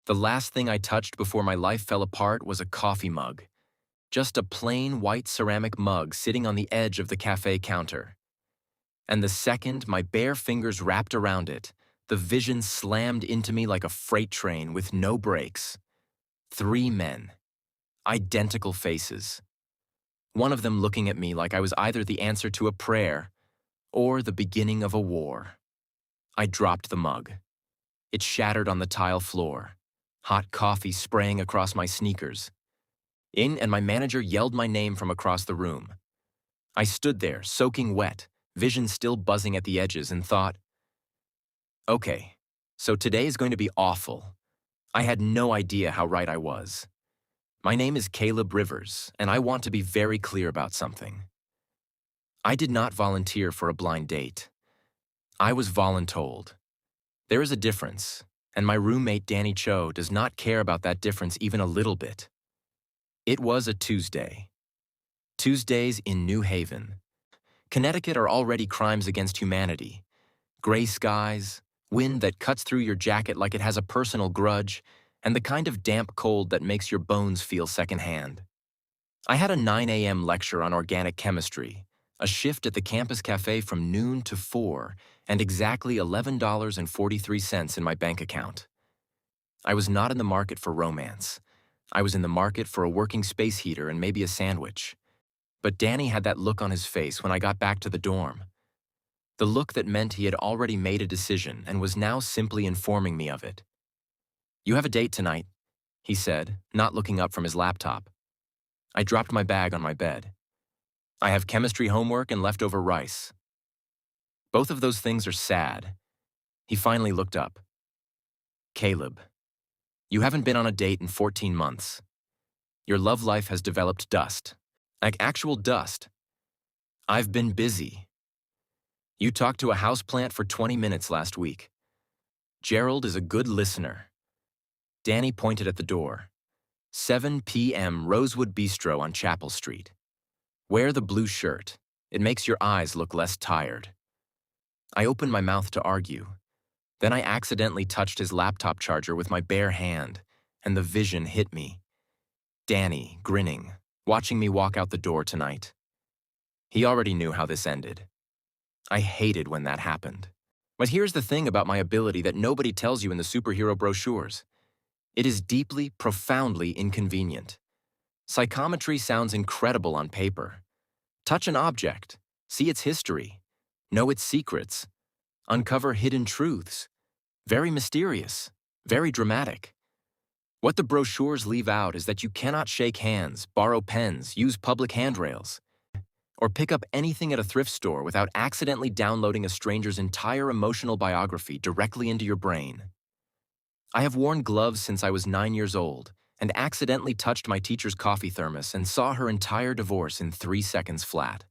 The last thing I touched before my life fell apart was a coffee mug. Just a plain white ceramic mug sitting on the edge of the cafe counter. And the second my bare fingers wrapped around it, the vision slammed into me like a freight train with no brakes. 3 men. Identical faces. One of them looking at me like I was either the answer to a prayer or the beginning of a war. I dropped the mug. It shattered on the tile floor, hot coffee spraying across my sneakers. And my manager yelled my name from across the room. I stood there, soaking wet, vision still buzzing at the edges, and thought, okay, so today is going to be awful. I had no idea how right I was. My name is Caleb Rivers, and I want to be very clear about something. I did not volunteer for a blind date. I was voluntold. There is a difference, and my roommate Danny Cho does not care about that difference even a little bit. It was a Tuesday. Tuesdays in New Haven, Connecticut are already crimes against humanity. Gray skies, wind that cuts through your jacket like it has a personal grudge, and the kind of damp cold that makes your bones feel secondhand. I had a 9 a.m. lecture on organic chemistry, a shift at the campus cafe from noon to 4, and exactly $11.43 in my bank account. I was not in the market for romance. I was in the market for a working space heater and maybe a sandwich. But Danny had that look on his face when I got back to the dorm. The look that meant he had already made a decision and was now simply informing me of it. "You have a date tonight," he said, not looking up from his laptop. I dropped my bag on my bed. "I have chemistry homework and leftover rice." Both of those things are sad. He finally looked up. "Caleb, you haven't been on a date in 14 months. Your love life has developed dust. Like actual dust. I've been busy. You talked to a houseplant for 20 minutes last week. Gerald is a good listener." Danny pointed at the door. 7 p.m. Rosewood Bistro on Chapel Street. "Wear the blue shirt. It makes your eyes look less tired." I opened my mouth to argue. Then I accidentally touched his laptop charger with my bare hand, and the vision hit me. Danny, grinning, watching me walk out the door tonight. He already knew how this ended. I hated when that happened. But here's the thing about my ability that nobody tells you in the superhero brochures. It is deeply, profoundly inconvenient. Psychometry sounds incredible on paper. Touch an object, see its history, know its secrets, uncover hidden truths. Very mysterious, very dramatic. What the brochures leave out is that you cannot shake hands, borrow pens, use public handrails, or pick up anything at a thrift store without accidentally downloading a stranger's entire emotional biography directly into your brain. I have worn gloves since I was 9 years old and accidentally touched my teacher's coffee thermos and saw her entire divorce in 3 seconds flat.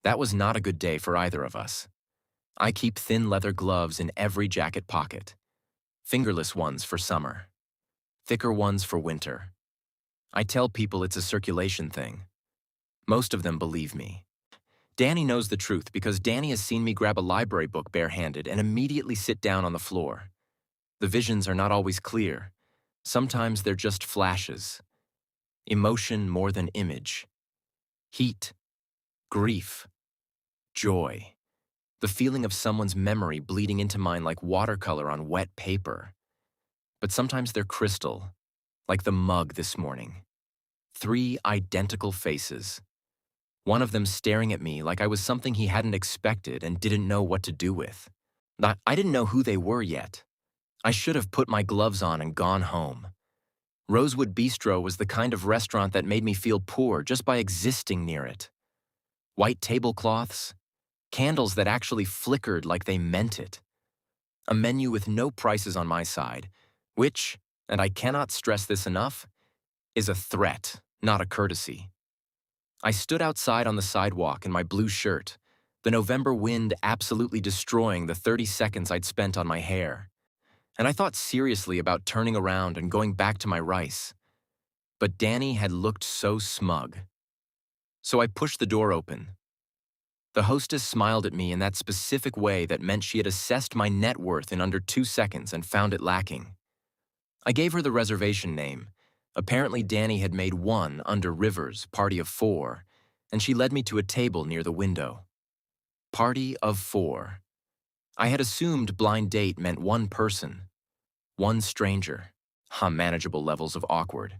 That was not a good day for either of us. I keep thin leather gloves in every jacket pocket. Fingerless ones for summer. Thicker ones for winter. I tell people it's a circulation thing. Most of them believe me. Danny knows the truth because Danny has seen me grab a library book barehanded and immediately sit down on the floor. The visions are not always clear. Sometimes they're just flashes. Emotion more than image. Heat. Grief. Joy. The feeling of someone's memory bleeding into mine like watercolor on wet paper. But sometimes they're crystal, like the mug this morning. 3 identical faces. One of them staring at me like I was something he hadn't expected and didn't know what to do with. I didn't know who they were yet. I should have put my gloves on and gone home. Rosewood Bistro was the kind of restaurant that made me feel poor just by existing near it. White tablecloths, candles that actually flickered like they meant it. A menu with no prices on my side, which, and I cannot stress this enough, is a threat, not a courtesy. I stood outside on the sidewalk in my blue shirt, the November wind absolutely destroying the 30 seconds I'd spent on my hair. And I thought seriously about turning around and going back to my rice. But Danny had looked so smug. So I pushed the door open. The hostess smiled at me in that specific way that meant she had assessed my net worth in under 2 seconds and found it lacking. I gave her the reservation name. Apparently Danny had made one under Rivers, party of 4, and she led me to a table near the window. Party of 4. I had assumed blind date meant one person, one stranger. Manageable levels of awkward.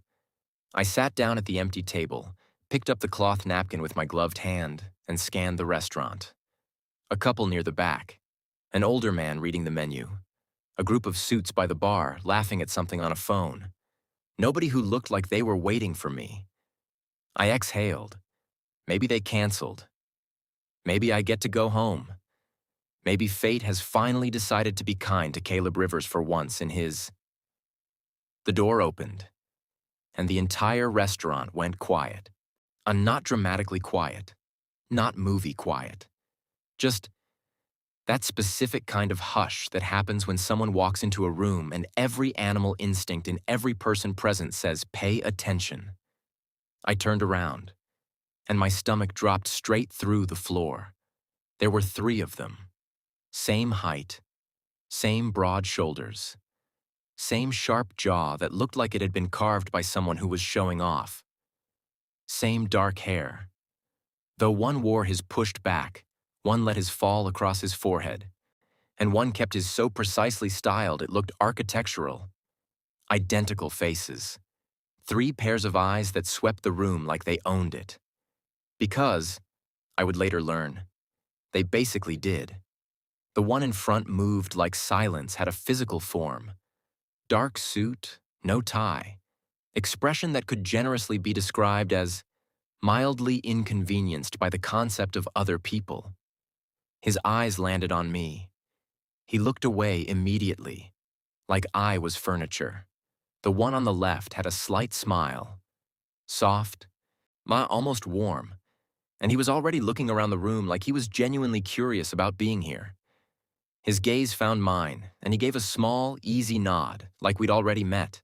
I sat down at the empty table, picked up the cloth napkin with my gloved hand, and scanned the restaurant. A couple near the back, an older man reading the menu, a group of suits by the bar laughing at something on a phone. Nobody who looked like they were waiting for me. I exhaled. Maybe they canceled. Maybe I get to go home. Maybe fate has finally decided to be kind to Caleb Rivers for once in his... The door opened, and the entire restaurant went quiet. Not dramatically quiet, not movie quiet. Just that specific kind of hush that happens when someone walks into a room and every animal instinct in every person present says, "Pay attention." I turned around, and my stomach dropped straight through the floor. There were 3 of them. Same height, same broad shoulders, same sharp jaw that looked like it had been carved by someone who was showing off. Same dark hair. Though one wore his pushed back, one let his fall across his forehead, and one kept his so precisely styled it looked architectural. Identical faces. 3 pairs of eyes that swept the room like they owned it. Because, I would later learn, they basically did. The one in front moved like silence, had a physical form. Dark suit, no tie. Expression that could generously be described as mildly inconvenienced by the concept of other people. His eyes landed on me. He looked away immediately, like I was furniture. The one on the left had a slight smile, soft, almost warm, and he was already looking around the room like he was genuinely curious about being here. His gaze found mine, and he gave a small, easy nod, like we'd already met.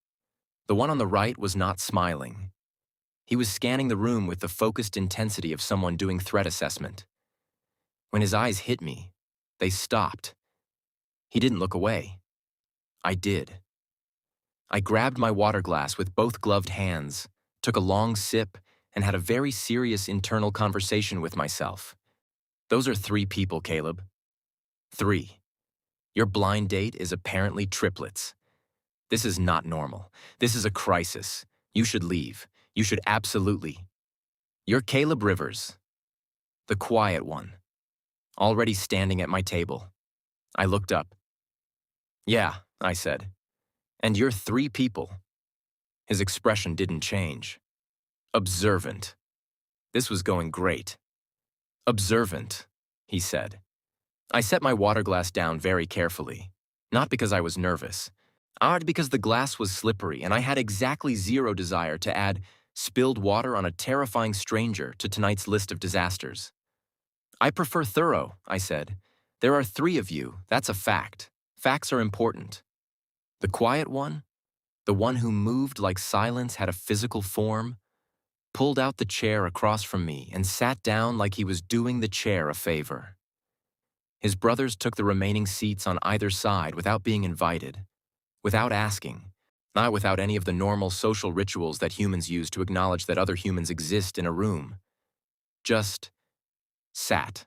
The one on the right was not smiling. He was scanning the room with the focused intensity of someone doing threat assessment. When his eyes hit me, they stopped. He didn't look away. I did. I grabbed my water glass with both gloved hands, took a long sip, and had a very serious internal conversation with myself. Those are 3 people, Caleb. 3. Your blind date is apparently triplets. This is not normal. This is a crisis. You should leave. You should absolutely. You're Caleb Rivers, the quiet one, already standing at my table. I looked up. Yeah, I said. And you're 3 people. His expression didn't change. Observant. This was going great. Observant, he said. I set my water glass down very carefully, not because I was nervous, because the glass was slippery and I had exactly 0 desire to add spilled water on a terrifying stranger to tonight's list of disasters. I prefer thorough, I said. There are 3 of you, that's a fact. Facts are important. The quiet one, the one who moved like silence, had a physical form, pulled out the chair across from me and sat down like he was doing the chair a favor. His brothers took the remaining seats on either side without being invited, without asking, not without any of the normal social rituals that humans use to acknowledge that other humans exist in a room. Just sat,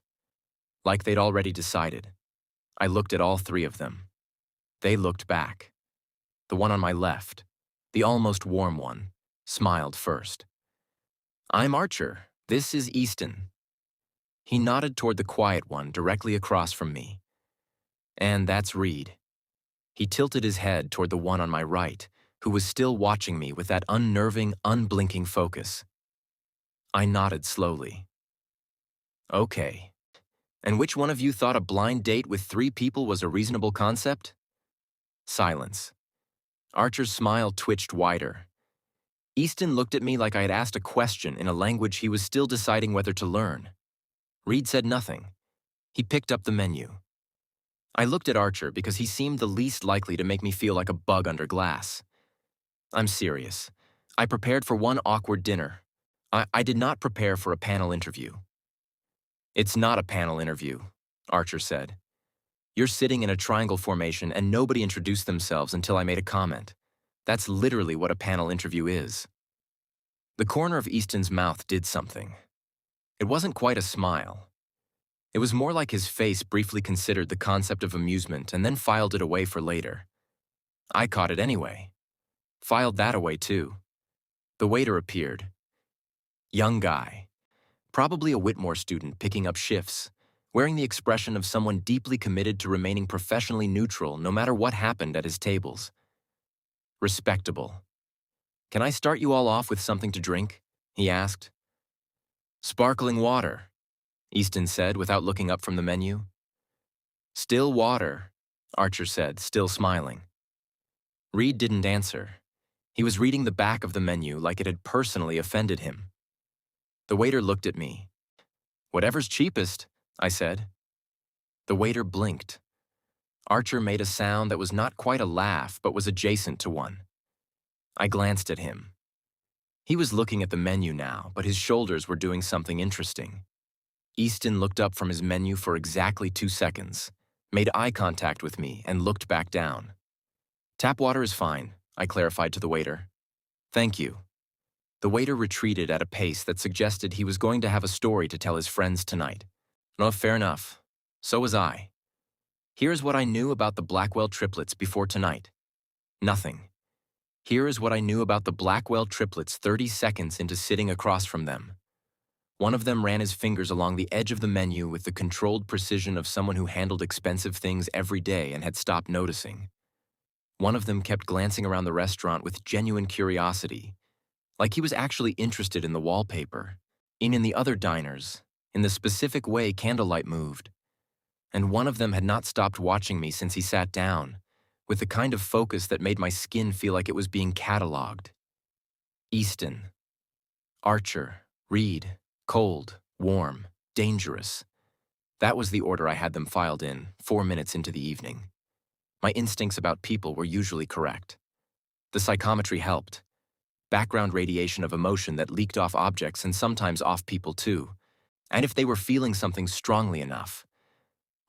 like they'd already decided. I looked at all 3 of them. They looked back. The one on my left, the almost warm one, smiled first. I'm Archer. This is Easton. He nodded toward the quiet one directly across from me. And that's Reed. He tilted his head toward the one on my right, who was still watching me with that unnerving, unblinking focus. I nodded slowly. Okay. And which one of you thought a blind date with 3 people was a reasonable concept? Silence. Archer's smile twitched wider. Easton looked at me like I had asked a question in a language he was still deciding whether to learn. Reed said nothing. He picked up the menu. I looked at Archer because he seemed the least likely to make me feel like a bug under glass. I'm serious. I prepared for one awkward dinner. I did not prepare for a panel interview. It's not a panel interview, Archer said. You're sitting in a triangle formation and nobody introduced themselves until I made a comment. That's literally what a panel interview is. The corner of Easton's mouth did something. It wasn't quite a smile. It was more like his face briefly considered the concept of amusement and then filed it away for later. I caught it anyway. Filed that away too. The waiter appeared. Young guy. Probably a Whitmore student picking up shifts, wearing the expression of someone deeply committed to remaining professionally neutral no matter what happened at his tables. Respectable. Can I start you all off with something to drink? He asked. Sparkling water, Easton said without looking up from the menu. Still water, Archer said, still smiling. Reed didn't answer. He was reading the back of the menu like it had personally offended him. The waiter looked at me. Whatever's cheapest, I said. The waiter blinked. Archer made a sound that was not quite a laugh but was adjacent to one. I glanced at him. He was looking at the menu now, but his shoulders were doing something interesting. Easton looked up from his menu for exactly 2 seconds, made eye contact with me, and looked back down. Tap water is fine, I clarified to the waiter. Thank you. The waiter retreated at a pace that suggested he was going to have a story to tell his friends tonight. No, fair enough. So was I. Here's what I knew about the Blackwell triplets before tonight. Nothing. Here is what I knew about the Blackwell triplets 30 seconds into sitting across from them. One of them ran his fingers along the edge of the menu with the controlled precision of someone who handled expensive things every day and had stopped noticing. One of them kept glancing around the restaurant with genuine curiosity, like he was actually interested in the wallpaper, in the other diners, in the specific way candlelight moved. And one of them had not stopped watching me since he sat down, with the kind of focus that made my skin feel like it was being cataloged. Easton. Archer. Reed. Cold. Warm. Dangerous. That was the order I had them filed in, 4 minutes into the evening. My instincts about people were usually correct. The psychometry helped. Background radiation of emotion that leaked off objects and sometimes off people too. And if they were feeling something strongly enough.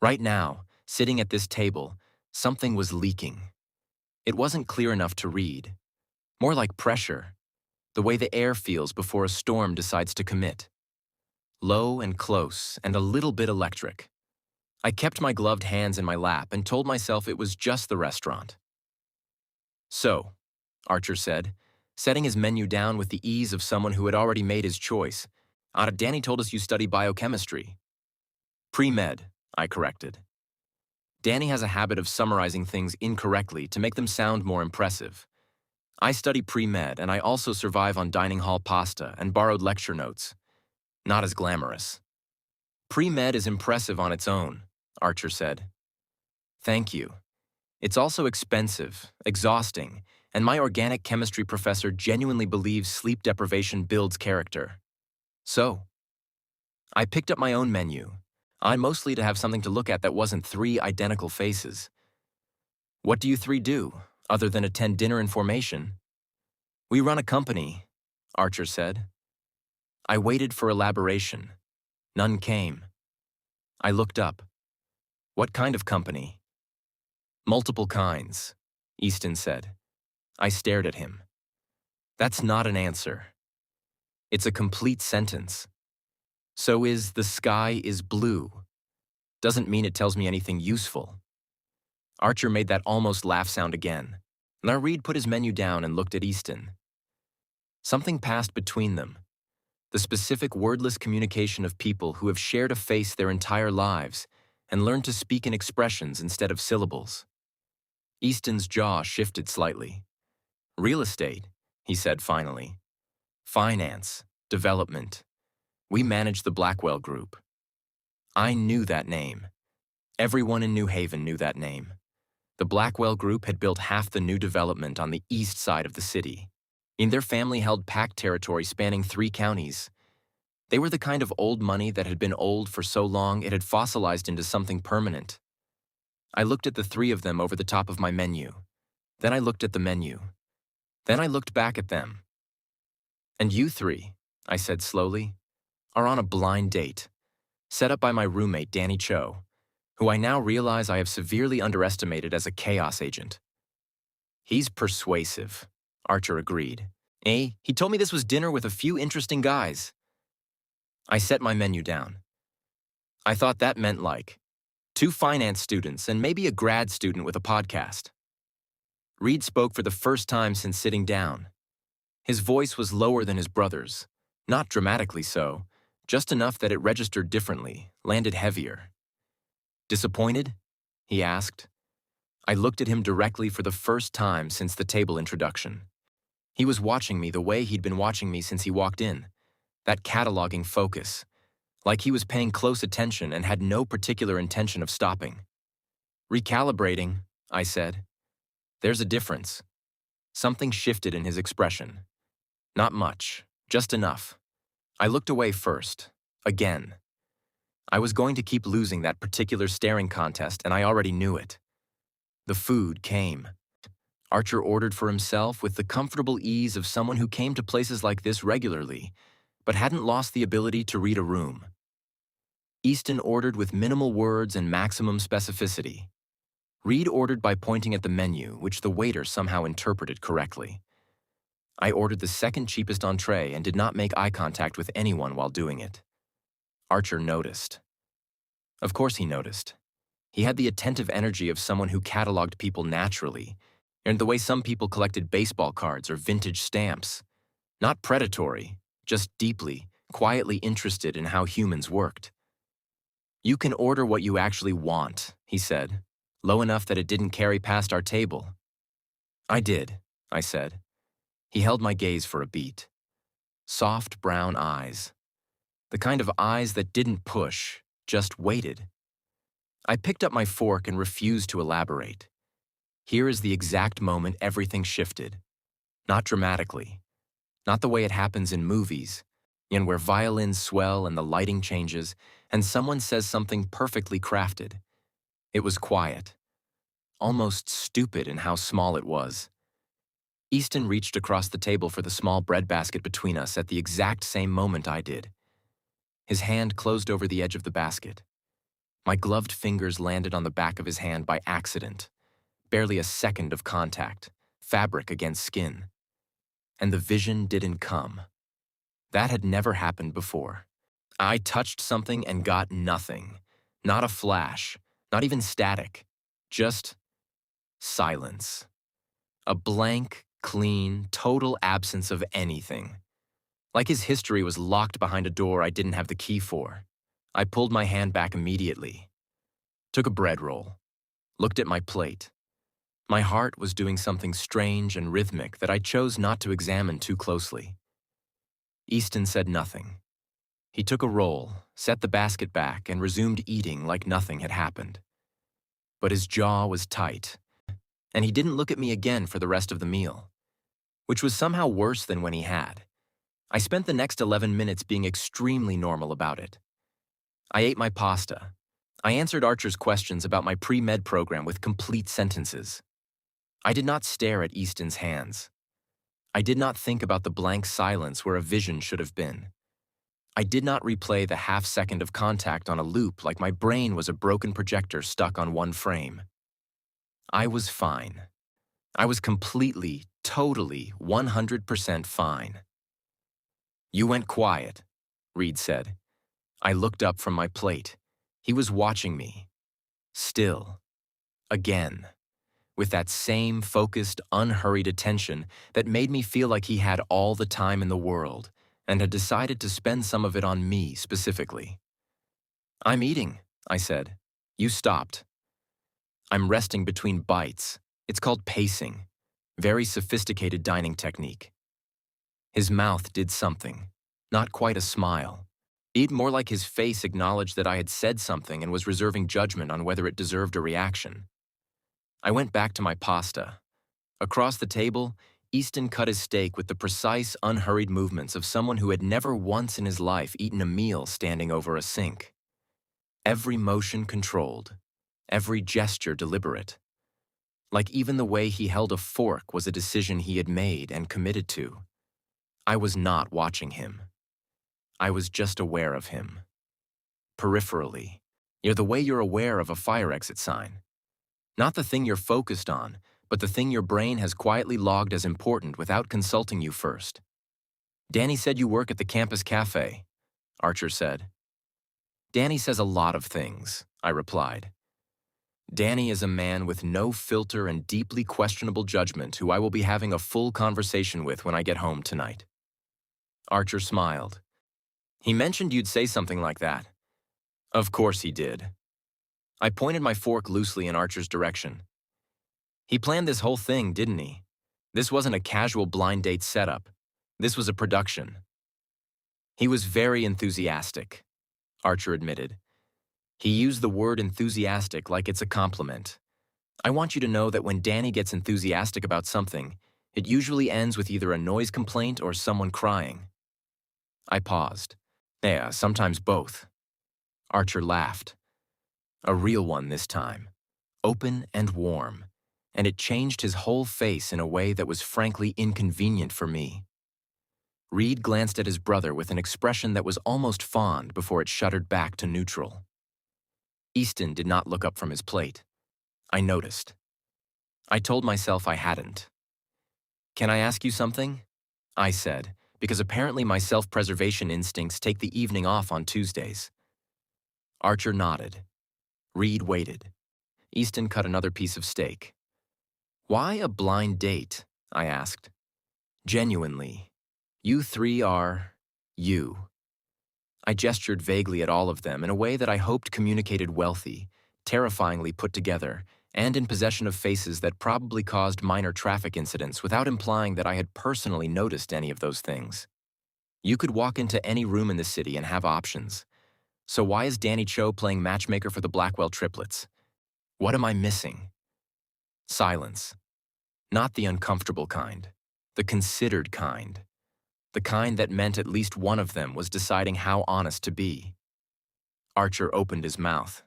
Right now, sitting at this table, something was leaking. It wasn't clear enough to read. More like pressure, the way the air feels before a storm decides to commit. Low and close and a little bit electric. I kept my gloved hands in my lap and told myself it was just the restaurant. So, Archer said, setting his menu down with the ease of someone who had already made his choice. Danny told us you study biochemistry. Pre-med, I corrected. Danny has a habit of summarizing things incorrectly to make them sound more impressive. I study pre-med, and I also survive on dining hall pasta and borrowed lecture notes. Not as glamorous. Pre-med is impressive on its own, Archer said. Thank you. It's also expensive, exhausting, and my organic chemistry professor genuinely believes sleep deprivation builds character. So, I picked up my own menu. Mostly to have something to look at that wasn't 3 identical faces. What do you 3 do, other than attend dinner in formation? We run a company, Archer said. I waited for elaboration. None came. I looked up. What kind of company? Multiple kinds, Easton said. I stared at him. That's not an answer. It's a complete sentence. So is the sky is blue. Doesn't mean it tells me anything useful. Archer made that almost laugh sound again. Now Reed put his menu down and looked at Easton. Something passed between them. The specific wordless communication of people who have shared a face their entire lives and learned to speak in expressions instead of syllables. Easton's jaw shifted slightly. Real estate, he said finally. Finance, development. We manage the Blackwell Group. I knew that name. Everyone in New Haven knew that name. The Blackwell Group had built half the new development on the east side of the city. Their family held packed territory spanning 3 counties. They were the kind of old money that had been old for so long it had fossilized into something permanent. I looked at the 3 of them over the top of my menu. Then I looked at the menu. Then I looked back at them. And you 3, I said slowly, are on a blind date, set up by my roommate Danny Cho, who I now realize I have severely underestimated as a chaos agent. He's persuasive, Archer agreed. He told me this was dinner with a few interesting guys. I set my menu down. I thought that meant like 2 finance students and maybe a grad student with a podcast. Reed spoke for the first time since sitting down. His voice was lower than his brother's, not dramatically so, just enough that it registered differently, landed heavier. Disappointed? He asked. I looked at him directly for the first time since the table introduction. He was watching me the way he'd been watching me since he walked in, that cataloging focus, like he was paying close attention and had no particular intention of stopping. Recalibrating, I said. There's a difference. Something shifted in his expression. Not much, just enough. I looked away first, again. I was going to keep losing that particular staring contest, and I already knew it. The food came. Archer ordered for himself with the comfortable ease of someone who came to places like this regularly, but hadn't lost the ability to read a room. Easton ordered with minimal words and maximum specificity. Reed ordered by pointing at the menu, which the waiter somehow interpreted correctly. I ordered the second cheapest entree and did not make eye contact with anyone while doing it. Archer noticed. Of course he noticed. He had the attentive energy of someone who cataloged people naturally, and the way some people collected baseball cards or vintage stamps. Not predatory, just deeply, quietly interested in how humans worked. You can order what you actually want, he said, low enough that it didn't carry past our table. I did, I said. He held my gaze for a beat. Soft brown eyes. The kind of eyes that didn't push, just waited. I picked up my fork and refused to elaborate. Here is the exact moment everything shifted. Not dramatically. Not the way it happens in movies, and where violins swell and the lighting changes, and someone says something perfectly crafted. It was quiet. Almost stupid in how small it was. Easton reached across the table for the small breadbasket between us at the exact same moment I did. His hand closed over the edge of the basket. My gloved fingers landed on the back of his hand by accident. Barely a second of contact, fabric against skin. And the vision didn't come. That had never happened before. I touched something and got nothing. Not a flash, not even static. Just silence. A blank, clean, total absence of anything. Like his history was locked behind a door I didn't have the key for. I pulled my hand back immediately. Took a bread roll. Looked at my plate. My heart was doing something strange and rhythmic that I chose not to examine too closely. Easton said nothing. He took a roll, set the basket back, and resumed eating like nothing had happened. But his jaw was tight, and he didn't look at me again for the rest of the meal, which was somehow worse than when he had. I spent the next 11 minutes being extremely normal about it. I ate my pasta. I answered Archer's questions about my pre-med program with complete sentences. I did not stare at Easton's hands. I did not think about the blank silence where a vision should have been. I did not replay the half-second of contact on a loop like my brain was a broken projector stuck on one frame. I was fine. I was completely, totally, 100% fine. You went quiet, Reed said. I looked up from my plate. He was watching me. Still. Again. With that same focused, unhurried attention that made me feel like he had all the time in the world and had decided to spend some of it on me specifically. I'm eating, I said. You stopped. I'm resting between bites. It's called pacing. Very sophisticated dining technique. His mouth did something. Not quite a smile. It more like his face acknowledged that I had said something and was reserving judgment on whether it deserved a reaction. I went back to my pasta. Across the table, Easton cut his steak with the precise, unhurried movements of someone who had never once in his life eaten a meal standing over a sink. Every motion controlled, every gesture deliberate. Like even the way he held a fork was a decision he had made and committed to. I was not watching him. I was just aware of him. Peripherally. The way you're aware of a fire exit sign. Not the thing you're focused on, but the thing your brain has quietly logged as important without consulting you first. Danny said you work at the campus cafe, Archer said. Danny says a lot of things, I replied. Danny is a man with no filter and deeply questionable judgment who I will be having a full conversation with when I get home tonight. Archer smiled. He mentioned you'd say something like that. Of course he did. I pointed my fork loosely in Archer's direction. He planned this whole thing, didn't he? This wasn't a casual blind date setup. This was a production. He was very enthusiastic, Archer admitted. He used the word enthusiastic like it's a compliment. I want you to know that when Danny gets enthusiastic about something, it usually ends with either a noise complaint or someone crying. I paused. Yeah, sometimes both. Archer laughed. A real one this time. Open and warm. And it changed his whole face in a way that was frankly inconvenient for me. Reed glanced at his brother with an expression that was almost fond before it shuddered back to neutral. Easton did not look up from his plate. I noticed. I told myself I hadn't. Can I ask you something? I said, because apparently my self-preservation instincts take the evening off on Tuesdays. Archer nodded. Reed waited. Easton cut another piece of steak. Why a blind date? I asked. Genuinely. You three are you. I gestured vaguely at all of them in a way that I hoped communicated wealthy, terrifyingly put together, and in possession of faces that probably caused minor traffic incidents without implying that I had personally noticed any of those things. You could walk into any room in the city and have options. So why is Danny Cho playing matchmaker for the Blackwell triplets? What am I missing? Silence. Not the uncomfortable kind. The considered kind. The kind that meant at least one of them was deciding how honest to be. Archer opened his mouth.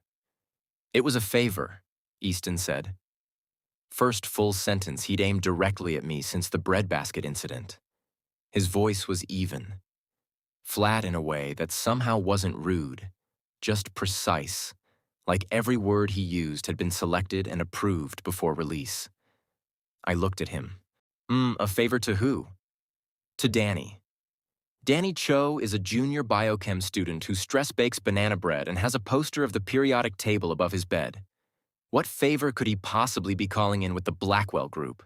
It was a favor, Easton said. First full sentence he'd aimed directly at me since the breadbasket incident. His voice was even. Flat in a way that somehow wasn't rude, just precise, like every word he used had been selected and approved before release. I looked at him. A favor to who? To Danny. Danny Cho is a junior biochem student who stress bakes banana bread and has a poster of the periodic table above his bed. What favor could he possibly be calling in with the Blackwell group?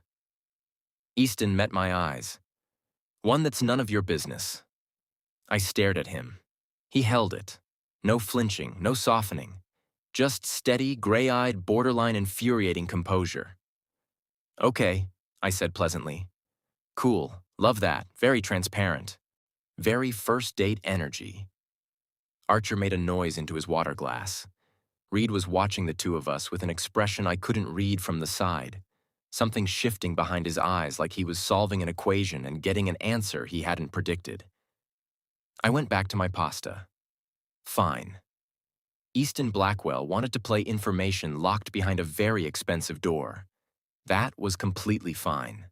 Easton met my eyes. One that's none of your business. I stared at him. He held it. No flinching, no softening. Just steady, gray-eyed, borderline infuriating composure. Okay, I said pleasantly. Cool, love that, very transparent. Very first date energy. Archer made a noise into his water glass. Reed was watching the two of us with an expression I couldn't read from the side, something shifting behind his eyes like he was solving an equation and getting an answer he hadn't predicted. I went back to my pasta. Fine. Easton Blackwell wanted to play information locked behind a very expensive door. That was completely fine.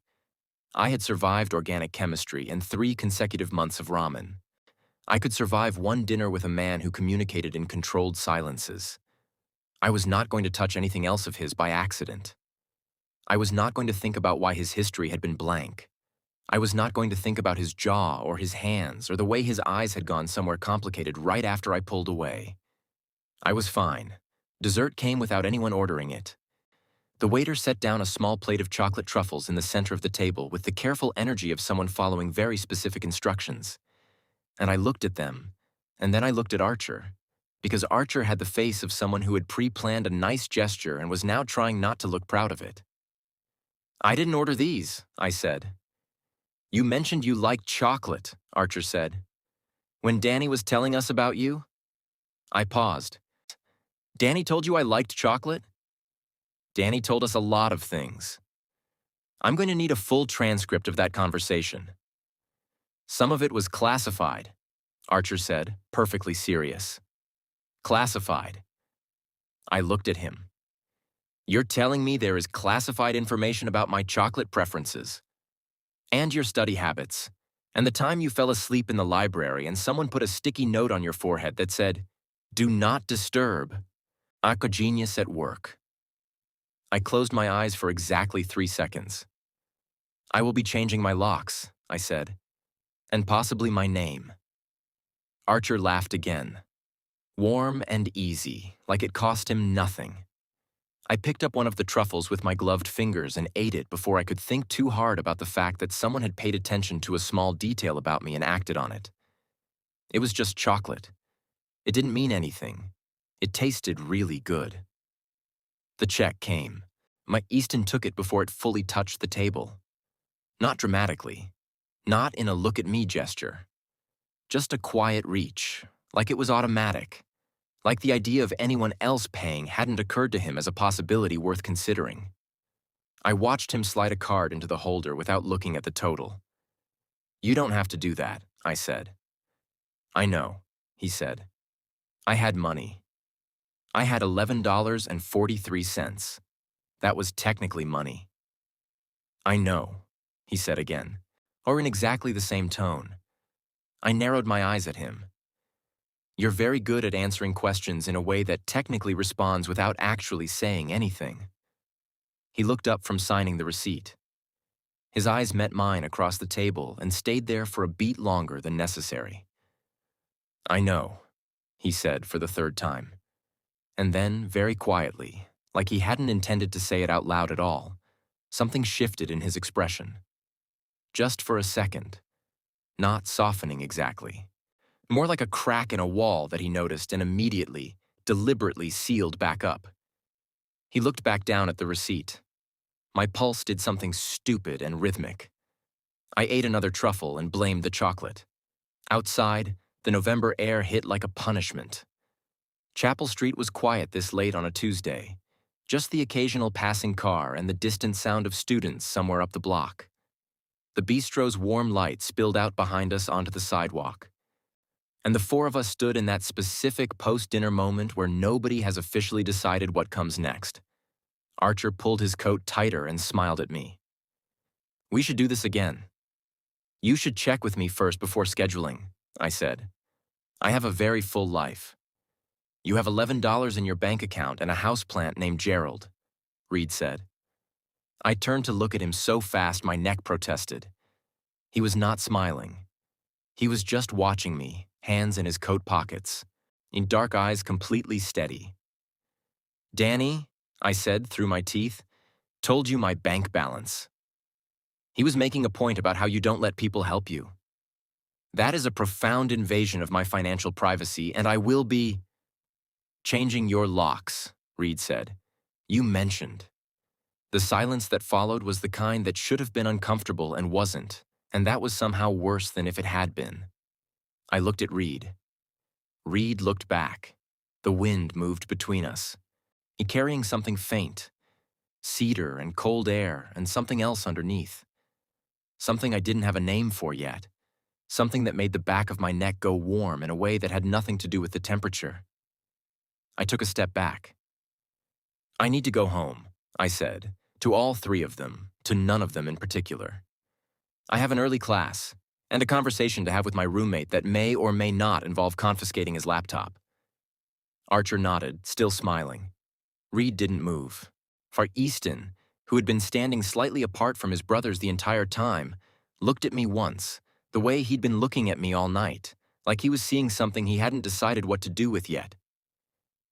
I had survived organic chemistry and 3 consecutive months of ramen. I could survive one dinner with a man who communicated in controlled silences. I was not going to touch anything else of his by accident. I was not going to think about why his history had been blank. I was not going to think about his jaw or his hands or the way his eyes had gone somewhere complicated right after I pulled away. I was fine. Dessert came without anyone ordering it. The waiter set down a small plate of chocolate truffles in the center of the table with the careful energy of someone following very specific instructions. And I looked at them, and then I looked at Archer, because Archer had the face of someone who had pre-planned a nice gesture and was now trying not to look proud of it. I didn't order these, I said. You mentioned you liked chocolate, Archer said. When Danny was telling us about you? I paused. Danny told you I liked chocolate? Danny told us a lot of things. I'm going to need a full transcript of that conversation. Some of it was classified, Archer said, perfectly serious. Classified. I looked at him. You're telling me there is classified information about my chocolate preferences? And your study habits, and the time you fell asleep in the library and someone put a sticky note on your forehead that said, "Do not disturb. Aquagenius at work." I closed my eyes for exactly 3 seconds. "I will be changing my locks," I said, "and possibly my name." Archer laughed again. Warm and easy, like it cost him nothing. I picked up one of the truffles with my gloved fingers and ate it before I could think too hard about the fact that someone had paid attention to a small detail about me and acted on it. It was just chocolate. It didn't mean anything. It tasted really good. The check came. Easton took it before it fully touched the table. Not dramatically. Not in a look-at-me gesture. Just a quiet reach, like it was automatic. Like the idea of anyone else paying hadn't occurred to him as a possibility worth considering. I watched him slide a card into the holder without looking at the total. "You don't have to do that," I said. "I know," he said. I had money. I had $11.43. That was technically money. "I know," he said again, or in exactly the same tone. I narrowed my eyes at him. "You're very good at answering questions in a way that technically responds without actually saying anything." He looked up from signing the receipt. His eyes met mine across the table and stayed there for a beat longer than necessary. "I know," he said for the third time. And then, very quietly, like he hadn't intended to say it out loud at all, something shifted in his expression. Just for a second. Not softening exactly. More like a crack in a wall that he noticed and immediately, deliberately sealed back up. He looked back down at the receipt. My pulse did something stupid and rhythmic. I ate another truffle and blamed the chocolate. Outside, the November air hit like a punishment. Chapel Street was quiet this late on a Tuesday. Just the occasional passing car and the distant sound of students somewhere up the block. The bistro's warm light spilled out behind us onto the sidewalk. And the four of us stood in that specific post-dinner moment where nobody has officially decided what comes next. Archer pulled his coat tighter and smiled at me. "We should do this again." "You should check with me first before scheduling," I said. "I have a very full life." "You have $11 in your bank account and a houseplant named Gerald," Reed said. I turned to look at him so fast my neck protested. He was not smiling. He was just watching me, hands in his coat pockets, in dark eyes completely steady. "Danny," I said through my teeth, "told you my bank balance." He was making a point about how you don't let people help you. That is a profound invasion of my financial privacy, and I will be changing your locks, Reed said. "You mentioned." The silence that followed was the kind that should have been uncomfortable and wasn't, and that was somehow worse than if it had been. I looked at Reed. Reed looked back. The wind moved between us. He carrying something faint. Cedar and cold air and something else underneath. Something I didn't have a name for yet. Something that made the back of my neck go warm in a way that had nothing to do with the temperature. I took a step back. "I need to go home," I said, to all three of them, to none of them in particular. "I have an early class, and a conversation to have with my roommate that may or may not involve confiscating his laptop." Archer nodded, still smiling. Reed didn't move. Far Easton, who had been standing slightly apart from his brothers the entire time, looked at me once, the way he'd been looking at me all night, like he was seeing something he hadn't decided what to do with yet.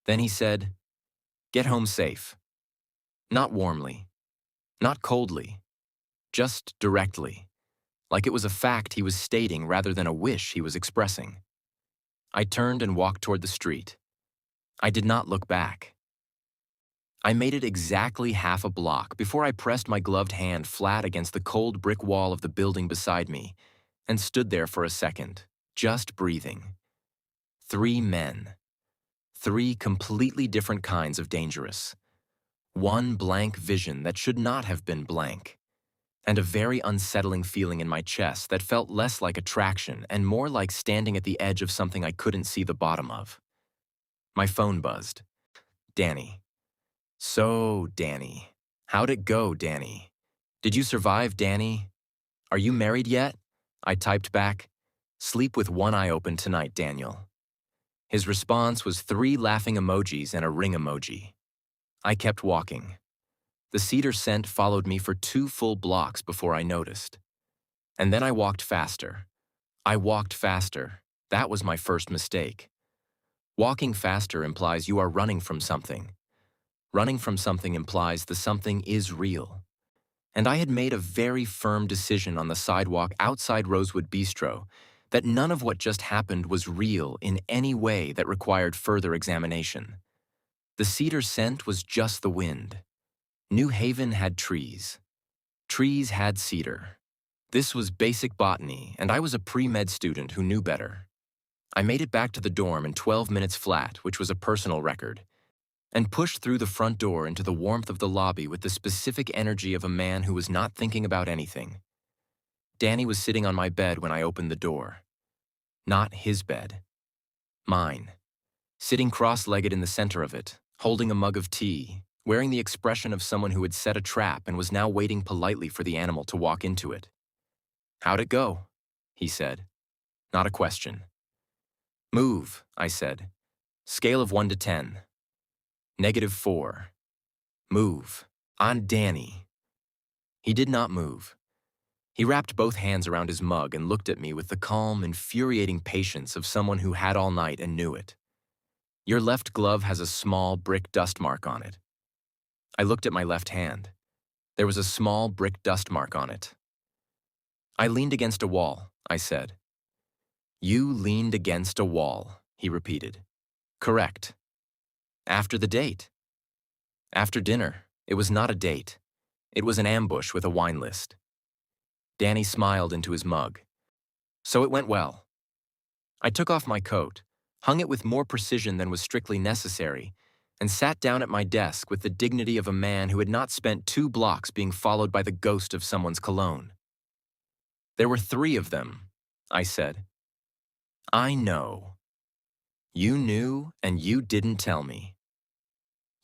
Then he said, "Get home safe." Not warmly. Not coldly. Just directly. Like it was a fact he was stating rather than a wish he was expressing. I turned and walked toward the street. I did not look back. I made it exactly half a block before I pressed my gloved hand flat against the cold brick wall of the building beside me and stood there for a second, just breathing. 3 men. 3 completely different kinds of dangerous. One blank vision that should not have been blank. And a very unsettling feeling in my chest that felt less like attraction and more like standing at the edge of something I couldn't see the bottom of. My phone buzzed. "Danny." "So, Danny. How'd it go, Danny? Did you survive, Danny? Are you married yet?" I typed back, "Sleep with one eye open tonight, Daniel." His response was 3 laughing emojis and a ring emoji. I kept walking. The cedar scent followed me for 2 full blocks before I noticed. And then I walked faster. I walked faster. That was my first mistake. Walking faster implies you are running from something. Running from something implies the something is real. And I had made a very firm decision on the sidewalk outside Rosewood Bistro that none of what just happened was real in any way that required further examination. The cedar scent was just the wind. New Haven had trees. Trees had cedar. This was basic botany, and I was a pre-med student who knew better. I made it back to the dorm in 12 minutes flat, which was a personal record, and pushed through the front door into the warmth of the lobby with the specific energy of a man who was not thinking about anything. Danny was sitting on my bed when I opened the door. Not his bed. Mine. Sitting cross-legged in the center of it, holding a mug of tea, wearing the expression of someone who had set a trap and was now waiting politely for the animal to walk into it. "How'd it go?" he said. Not a question. "Move," I said. Scale of 1 to 10. -4. "Move. On Danny." He did not move. He wrapped both hands around his mug and looked at me with the calm, infuriating patience of someone who had all night and knew it. "Your left glove has a small brick dust mark on it." I looked at my left hand. There was a small brick dust mark on it. "I leaned against a wall," I said. "You leaned against a wall," he repeated. "Correct. After the date." "After dinner. It was not a date. It was an ambush with a wine list." Danny smiled into his mug. "So it went well." I took off my coat, hung it with more precision than was strictly necessary, and sat down at my desk with the dignity of a man who had not spent 2 blocks being followed by the ghost of someone's cologne. "There were 3 of them," I said. "I know. You knew and you didn't tell me.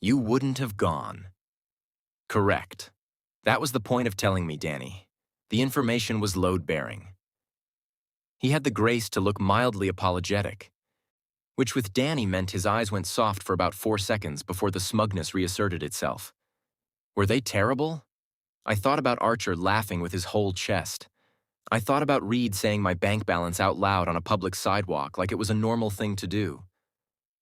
You wouldn't have gone." "Correct. That was the point of telling me, Danny. The information was load-bearing." He had the grace to look mildly apologetic, which with Danny meant his eyes went soft for about 4 seconds before the smugness reasserted itself. Were they terrible? I thought about Archer laughing with his whole chest. I thought about Reed saying my bank balance out loud on a public sidewalk like it was a normal thing to do.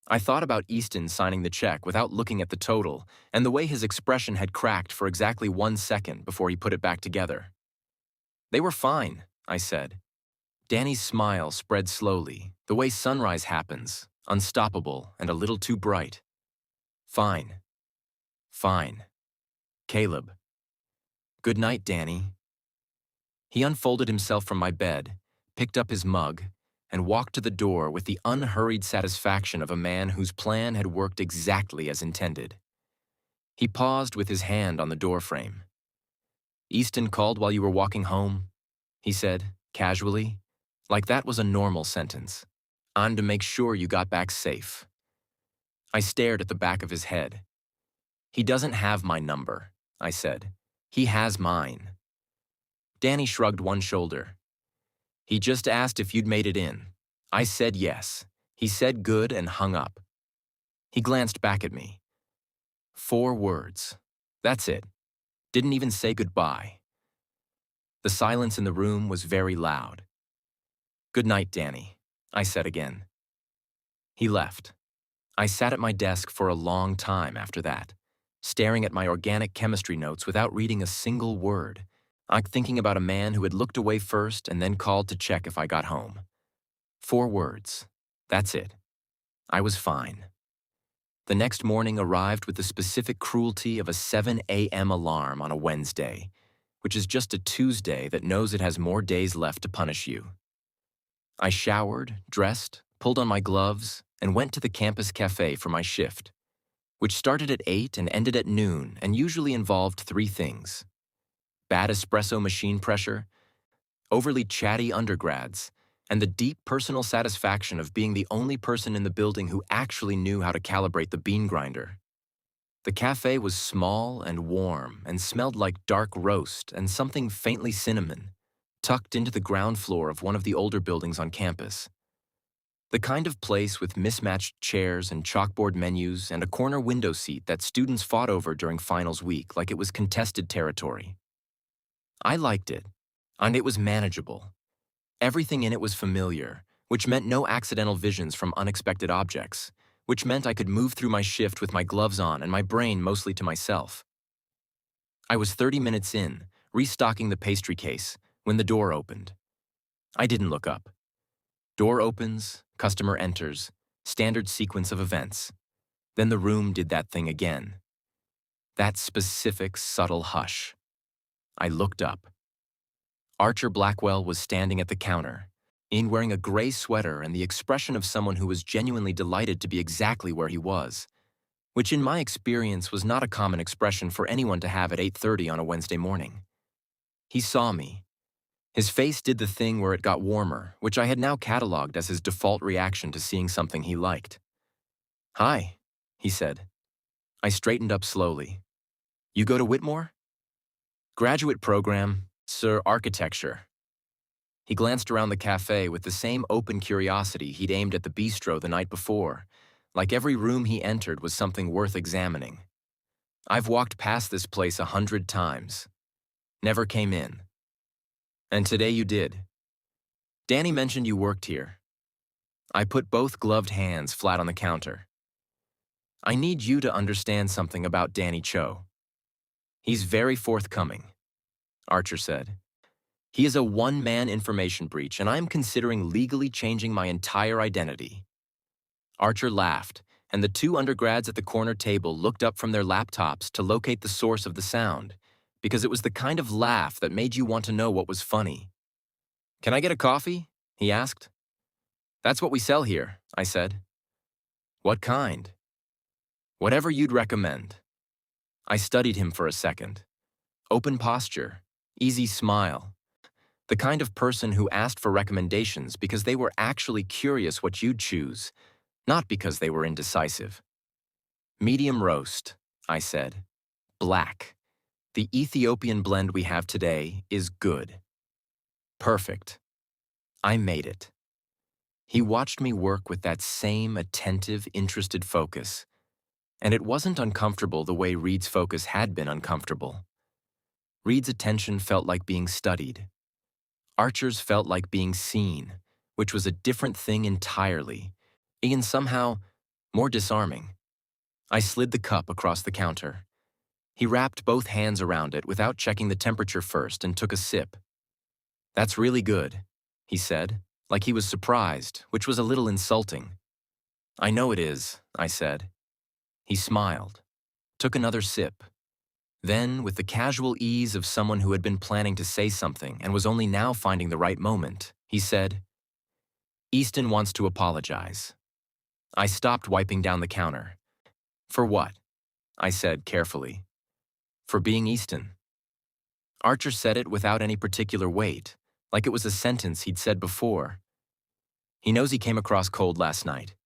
I thought about Easton signing the check without looking at the total and the way his expression had cracked for exactly 1 second before he put it back together. "They were fine," I said. Danny's smile spread slowly, the way sunrise happens, unstoppable and a little too bright. "Fine. Fine. Caleb. Good night, Danny." He unfolded himself from my bed, picked up his mug, and walked to the door with the unhurried satisfaction of a man whose plan had worked exactly as intended. He paused with his hand on the doorframe. "Easton called while you were walking home?" he said, casually, like that was a normal sentence. "On to make sure you got back safe." I stared at the back of his head. "He doesn't have my number," I said. "He has mine." Danny shrugged one shoulder. "He just asked if you'd made it in. I said yes. He said good and hung up." He glanced back at me. 4 words. That's it. Didn't even say goodbye. The silence in the room was very loud. "Good night, Danny," I said again. He left. I sat at my desk for a long time after that, staring at my organic chemistry notes without reading a single word. I'm thinking about a man who had looked away first and then called to check if I got home. 4 words. That's it. I was fine. The next morning arrived with the specific cruelty of a 7 a.m. alarm on a Wednesday, which is just a Tuesday that knows it has more days left to punish you. I showered, dressed, pulled on my gloves, and went to the campus cafe for my shift, which started at 8 and ended at noon and usually involved 3 things: bad espresso machine pressure, overly chatty undergrads, and the deep personal satisfaction of being the only person in the building who actually knew how to calibrate the bean grinder. The cafe was small and warm and smelled like dark roast and something faintly cinnamon, tucked into the ground floor of one of the older buildings on campus. The kind of place with mismatched chairs and chalkboard menus and a corner window seat that students fought over during finals week like it was contested territory. I liked it, and it was manageable. Everything in it was familiar, which meant no accidental visions from unexpected objects, which meant I could move through my shift with my gloves on and my brain mostly to myself. I was 30 minutes in, restocking the pastry case, when the door opened. I didn't look up. Door opens, customer enters, standard sequence of events. Then the room did that thing again. That specific, subtle hush. I looked up. Archer Blackwell was standing at the counter, wearing a gray sweater and the expression of someone who was genuinely delighted to be exactly where he was, which in my experience was not a common expression for anyone to have at 8:30 on a Wednesday morning. He saw me. His face did the thing where it got warmer, which I had now cataloged as his default reaction to seeing something he liked. "Hi," he said. I straightened up slowly. "You go to Whitmore?" "Graduate program, Sir Architecture." He glanced around the cafe with the same open curiosity he'd aimed at the bistro the night before, like every room he entered was something worth examining. "I've walked past this place 100 times. Never came in. And today you did. Danny mentioned you worked here." I put both gloved hands flat on the counter. "I need you to understand something about Danny Cho. He's very forthcoming," Archer said. "He is a one-man information breach, and I'm considering legally changing my entire identity." Archer laughed, and the two undergrads at the corner table looked up from their laptops to locate the source of the sound, because it was the kind of laugh that made you want to know what was funny. "Can I get a coffee?" he asked. "That's what we sell here," I said. "What kind?" "Whatever you'd recommend." I studied him for a second. Open posture, easy smile. The kind of person who asked for recommendations because they were actually curious what you'd choose, not because they were indecisive. "Medium roast," I said. "Black. The Ethiopian blend we have today is good." "Perfect." I made it. He watched me work with that same attentive, interested focus, and it wasn't uncomfortable the way Reed's focus had been uncomfortable. Reed's attention felt like being studied. Archer's felt like being seen, which was a different thing entirely, and somehow more disarming. I slid the cup across the counter. He wrapped both hands around it without checking the temperature first and took a sip. "That's really good," he said, like he was surprised, which was a little insulting. "I know it is," I said. He smiled, took another sip. Then, with the casual ease of someone who had been planning to say something and was only now finding the right moment, he said, "Easton wants to apologize." I stopped wiping down the counter. "For what?" I said carefully. "For being Easton." Archer said it without any particular weight, like it was a sentence he'd said before. "He knows he came across cold last night.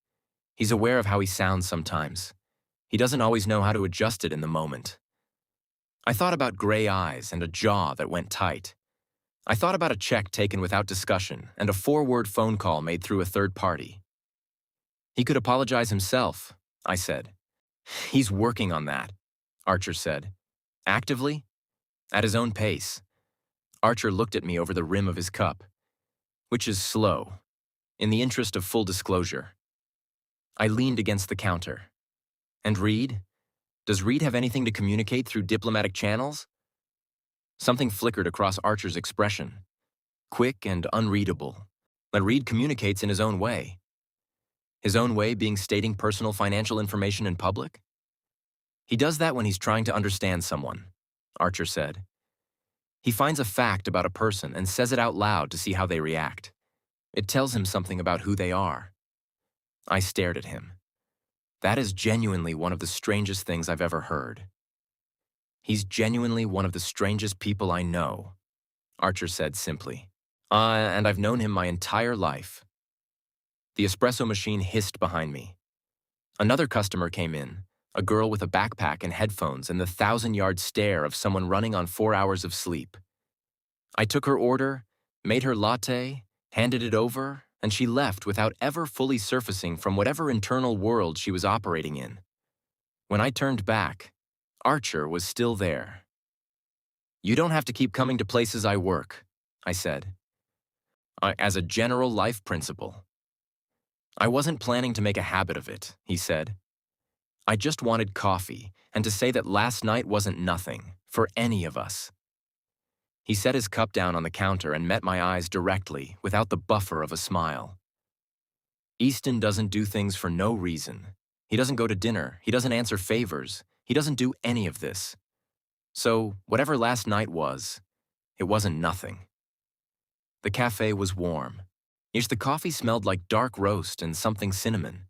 He's aware of how he sounds sometimes. He doesn't always know how to adjust it in the moment." I thought about gray eyes and a jaw that went tight. I thought about a check taken without discussion and a 4-word phone call made through a third party. "He could apologize himself," I said. "He's working on that," Archer said. "Actively? At his own pace." Archer looked at me over the rim of his cup. "Which is slow, in the interest of full disclosure." I leaned against the counter. "And Reed? Does Reed have anything to communicate through diplomatic channels?" Something flickered across Archer's expression. Quick and unreadable. But Reed communicates in his own way. His own way being stating personal financial information in public? "He does that when he's trying to understand someone," Archer said. "He finds a fact about a person and says it out loud to see how they react. It tells him something about who they are." I stared at him. That is genuinely one of the strangest things I've ever heard. "He's genuinely one of the strangest people I know," Archer said simply. And I've known him my entire life." The espresso machine hissed behind me. Another customer came in, a girl with a backpack and headphones and the 1,000-yard stare of someone running on 4 hours of sleep. I took her order, made her latte, handed it over, and she left without ever fully surfacing from whatever internal world she was operating in. When I turned back, Archer was still there. "You don't have to keep coming to places I work," I said. "As a general life principle." "I wasn't planning to make a habit of it," he said. "I just wanted coffee, and to say that last night wasn't nothing, for any of us." He set his cup down on the counter and met my eyes directly, without the buffer of a smile. "Easton doesn't do things for no reason. He doesn't go to dinner, he doesn't answer favors, he doesn't do any of this. So, whatever last night was, it wasn't nothing." The cafe was warm. The coffee smelled like dark roast and something cinnamon.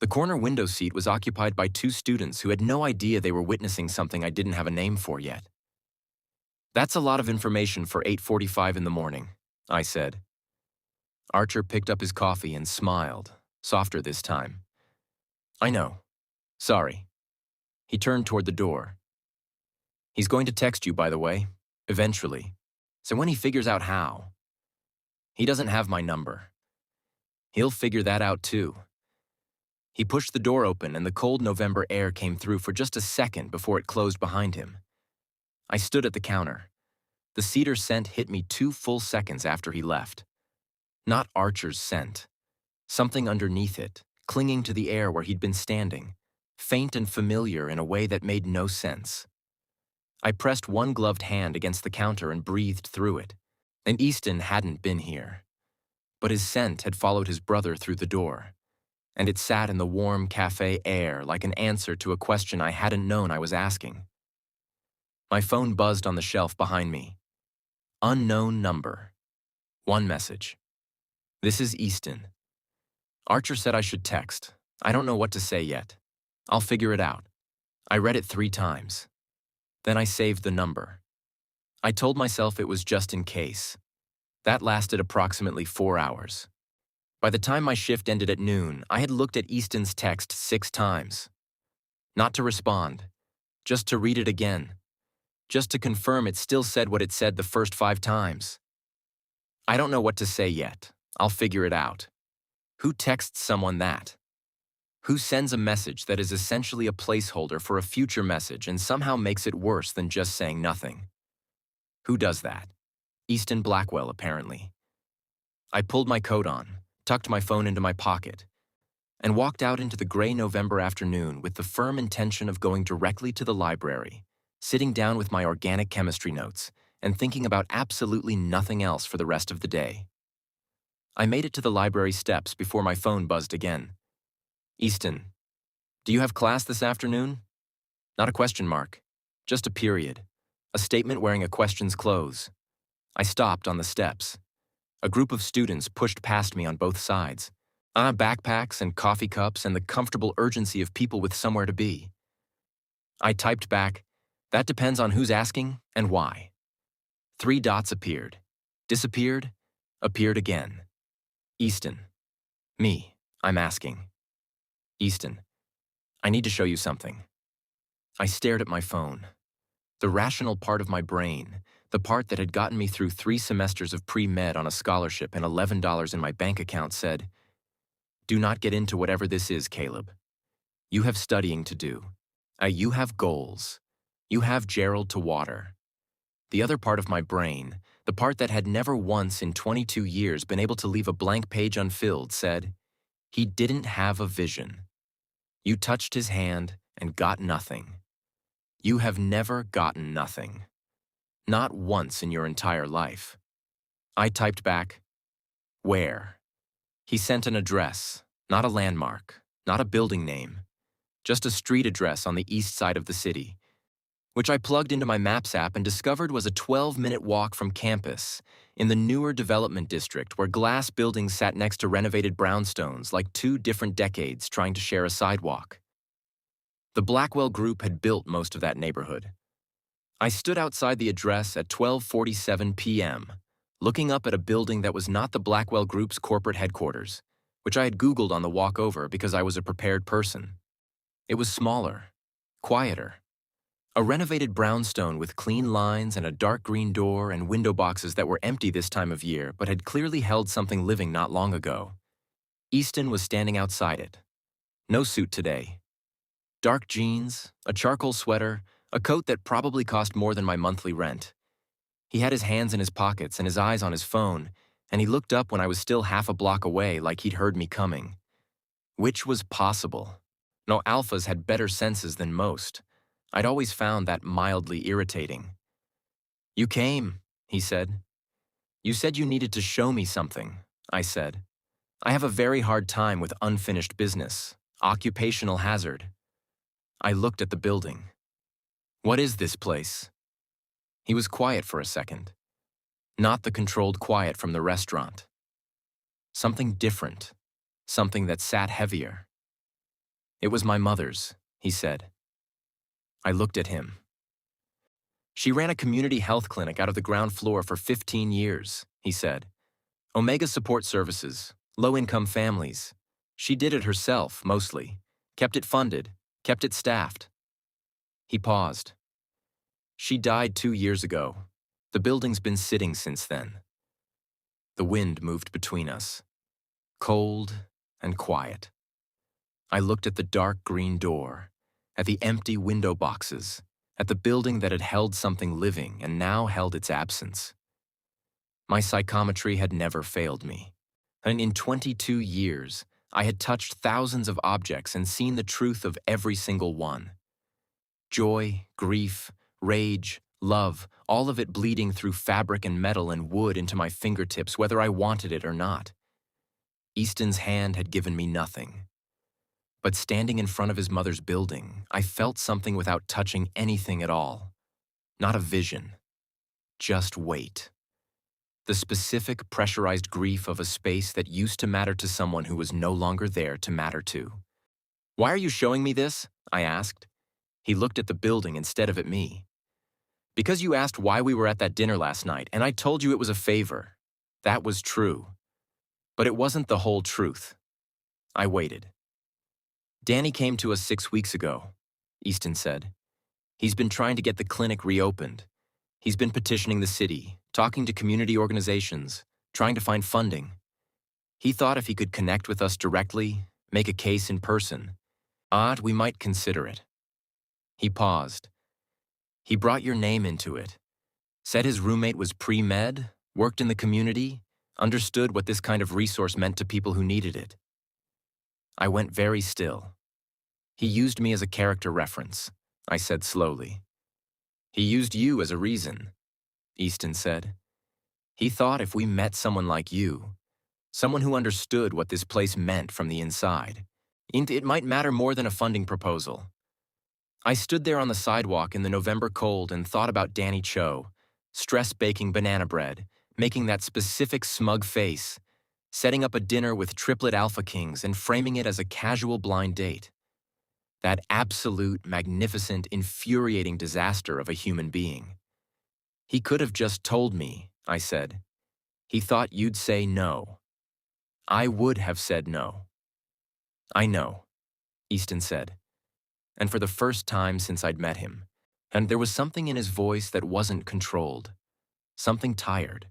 The corner window seat was occupied by two students who had no idea they were witnessing something I didn't have a name for yet. "That's a lot of information for 8:45 in the morning," I said. Archer picked up his coffee and smiled, softer this time. "I know. Sorry." He turned toward the door. "He's going to text you, by the way, eventually. So when he figures out how. He doesn't have my number. He'll figure that out too." He pushed the door open and the cold November air came through for just a second before it closed behind him. I stood at the counter. The cedar scent hit me 2 full seconds after he left. Not Archer's scent. Something underneath it, clinging to the air where he'd been standing, faint and familiar in a way that made no sense. I pressed one gloved hand against the counter and breathed through it. And Easton hadn't been here. But his scent had followed his brother through the door, and it sat in the warm cafe air like an answer to a question I hadn't known I was asking. My phone buzzed on the shelf behind me. Unknown number. One message. "This is Easton. Archer said I should text. I don't know what to say yet. I'll figure it out." I read it 3 times. Then I saved the number. I told myself it was just in case. That lasted approximately 4 hours. By the time my shift ended at noon, I had looked at Easton's text 6 times. Not to respond, just to read it again. Just to confirm it still said what it said the first 5 times. I don't know what to say yet. I'll figure it out. Who texts someone that? Who sends a message that is essentially a placeholder for a future message and somehow makes it worse than just saying nothing? Who does that? Easton Blackwell, apparently. I pulled my coat on, tucked my phone into my pocket, and walked out into the gray November afternoon with the firm intention of going directly to the library, sitting down with my organic chemistry notes, and thinking about absolutely nothing else for the rest of the day. I made it to the library steps before my phone buzzed again. "Easton, do you have class this afternoon?" Not a question mark, just a period. A statement wearing a question's close. I stopped on the steps. A group of students pushed past me on both sides. Backpacks and coffee cups and the comfortable urgency of people with somewhere to be. I typed back, "That depends on who's asking and why." 3 dots appeared, disappeared, appeared again. "Easton. Me, I'm asking. Easton, I need to show you something." I stared at my phone. The rational part of my brain, the part that had gotten me through 3 semesters of pre-med on a scholarship and $11 in my bank account, said, "Do not get into whatever this is, Caleb. You have studying to do. You have goals. You have Gerald to water." The other part of my brain, the part that had never once in 22 years been able to leave a blank page unfilled, said, "He didn't have a vision. You touched his hand and got nothing. You have never gotten nothing. Not once in your entire life." I typed back, "Where?" He sent an address, not a landmark, not a building name, just a street address on the east side of the city, which I plugged into my Maps app and discovered was a 12-minute walk from campus in the newer development district where glass buildings sat next to renovated brownstones like 2 different decades trying to share a sidewalk. The Blackwell group had built most of that neighborhood. I stood outside the address at 12:47 p.m., looking up at a building that was not the Blackwell group's corporate headquarters, which I had Googled on the walk over because I was a prepared person. It was smaller, quieter. A renovated brownstone with clean lines and a dark green door and window boxes that were empty this time of year but had clearly held something living not long ago. Easton was standing outside it. No suit today. Dark jeans, a charcoal sweater, a coat that probably cost more than my monthly rent. He had his hands in his pockets and his eyes on his phone, and he looked up when I was still half a block away like he'd heard me coming. Which was possible. No, alphas had better senses than most. I'd always found that mildly irritating. "You came," he said. "You said you needed to show me something," I said. "I have a very hard time with unfinished business. Occupational hazard." I looked at the building. "What is this place?" He was quiet for a second. Not the controlled quiet from the restaurant. Something different. Something that sat heavier. "It was my mother's," he said. I looked at him. "She ran a community health clinic out of the ground floor for 15 years, he said. Omega Support Services, low-income families. She did it herself, mostly. Kept it funded, kept it staffed." He paused. "She died 2 years ago. The building's been sitting since then." The wind moved between us. Cold and quiet. I looked at the dark green door, at the empty window boxes, at the building that had held something living and now held its absence. My psychometry had never failed me, and in 22 years, I had touched thousands of objects and seen the truth of every single one. Joy, grief, rage, love, all of it bleeding through fabric and metal and wood into my fingertips whether I wanted it or not. Easton's hand had given me nothing. But standing in front of his mother's building, I felt something without touching anything at all. Not a vision. Just weight. The specific, pressurized grief of a space that used to matter to someone who was no longer there to matter to. "Why are you showing me this?" I asked. He looked at the building instead of at me. "Because you asked why we were at that dinner last night, and I told you it was a favor. That was true. But it wasn't the whole truth." I waited. "Danny came to us 6 weeks ago," Easton said. "He's been trying to get the clinic reopened. He's been petitioning the city, talking to community organizations, trying to find funding. He thought if he could connect with us directly, make a case in person, we might consider it." He paused. "He brought your name into it. Said his roommate was pre-med, worked in the community, understood what this kind of resource meant to people who needed it." I went very still. "He used me as a character reference," I said slowly. "He used you as a reason," Easton said. "He thought if we met someone like you, someone who understood what this place meant from the inside, it might matter more than a funding proposal." I stood there on the sidewalk in the November cold and thought about Danny Cho, stress-baking banana bread, making that specific smug face, setting up a dinner with triplet alpha kings and framing it as a casual blind date. That absolute, magnificent, infuriating disaster of a human being. "He could have just told me," I said. "He thought you'd say no." I would have said no. "I know," Easton said. And for the first time since I'd met him, and there was something in his voice that wasn't controlled. Something tired.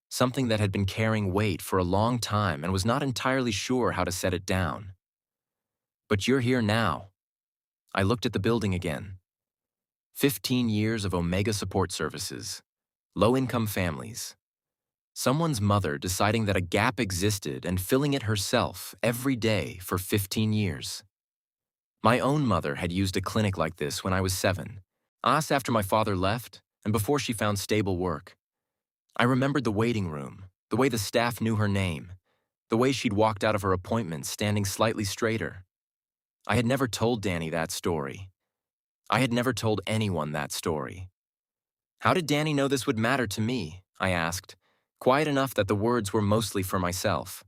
Something that had been carrying weight for a long time and was not entirely sure how to set it down. "But you're here now." I looked at the building again. 15 years of Omega Support Services. Low-income families. Someone's mother deciding that a gap existed and filling it herself every day for 15 years. My own mother had used a clinic like this when I was 7. After my father left and before she found stable work. I remembered the waiting room, the way the staff knew her name, the way she'd walked out of her appointment standing slightly straighter. I had never told Danny that story. I had never told anyone that story. "How did Danny know this would matter to me?" I asked, quiet enough that the words were mostly for myself.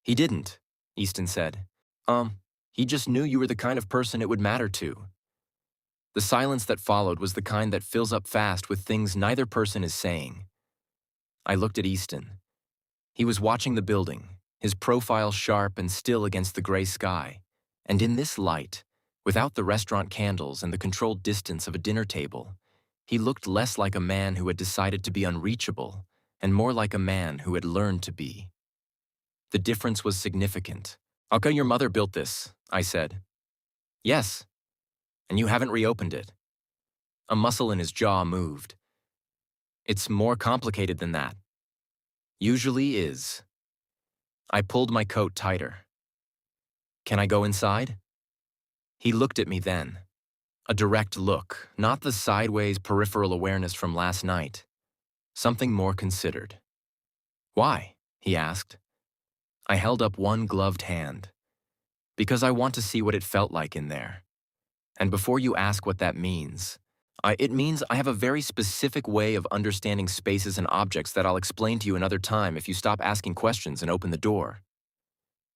"He didn't," Easton said. He just knew you were the kind of person it would matter to." The silence that followed was the kind that fills up fast with things neither person is saying. I looked at Easton. He was watching the building, his profile sharp and still against the gray sky. And in this light, Without the restaurant candles and the controlled distance of a dinner table, he looked less like a man who had decided to be unreachable and more like a man who had learned to be. The difference was significant. "How come your mother built this?" I said. "Yes, and you haven't reopened it." A muscle in his jaw moved. "It's more complicated than that." "Usually is." I pulled my coat tighter. "Can I go inside?" He looked at me then. A direct look, not the sideways peripheral awareness from last night. Something more considered. "Why?" he asked. I held up one gloved hand. "Because I want to see what it felt like in there. And before you ask what that means, it means I have a very specific way of understanding spaces and objects that I'll explain to you another time if you stop asking questions and open the door."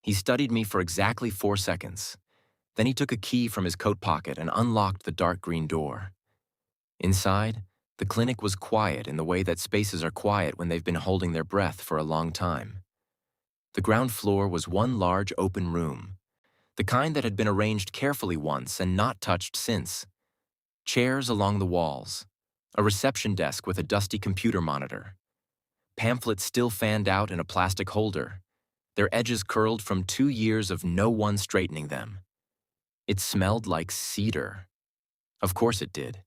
He studied me for exactly 4 seconds. Then he took a key from his coat pocket and unlocked the dark green door. Inside, the clinic was quiet in the way that spaces are quiet when they've been holding their breath for a long time. The ground floor was one large open room, the kind that had been arranged carefully once and not touched since. Chairs along the walls, a reception desk with a dusty computer monitor, pamphlets still fanned out in a plastic holder, their edges curled from 2 years of no one straightening them. It smelled like cedar. Of course it did.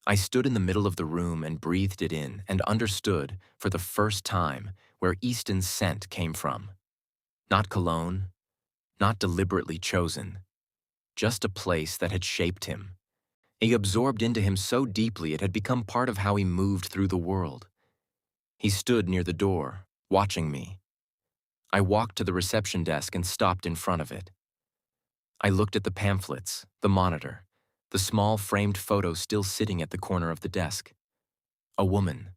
I stood in the middle of the room and breathed it in and understood, for the first time, where Easton's scent came from. Not cologne, not deliberately chosen, just a place that had shaped him. He absorbed into him so deeply it had become part of how he moved through the world. He stood near the door, watching me. I walked to the reception desk and stopped in front of it. I looked at the pamphlets, the monitor, the small framed photo still sitting at the corner of the desk. A woman.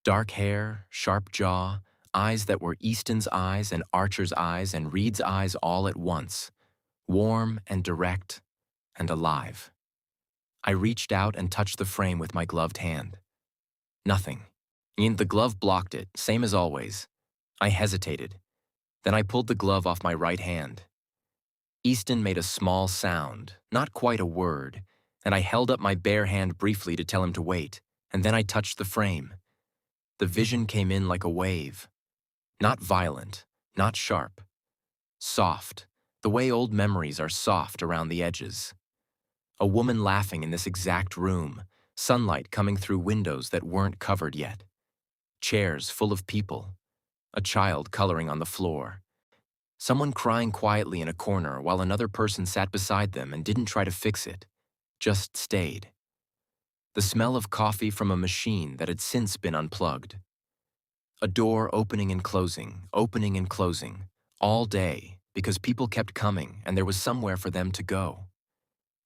Dark hair, sharp jaw, eyes that were Easton's eyes and Archer's eyes and Reed's eyes all at once. Warm and direct and alive. I reached out and touched the frame with my gloved hand. Nothing. The glove blocked it, same as always. I hesitated. Then I pulled the glove off my right hand. Easton made a small sound, not quite a word, and I held up my bare hand briefly to tell him to wait, and then I touched the frame. The vision came in like a wave. Not violent, not sharp. Soft, the way old memories are soft around the edges. A woman laughing in this exact room, sunlight coming through windows that weren't covered yet. Chairs full of people. A child coloring on the floor. Someone crying quietly in a corner while another person sat beside them and didn't try to fix it, just stayed. The smell of coffee from a machine that had since been unplugged. A door opening and closing, all day because people kept coming and there was somewhere for them to go.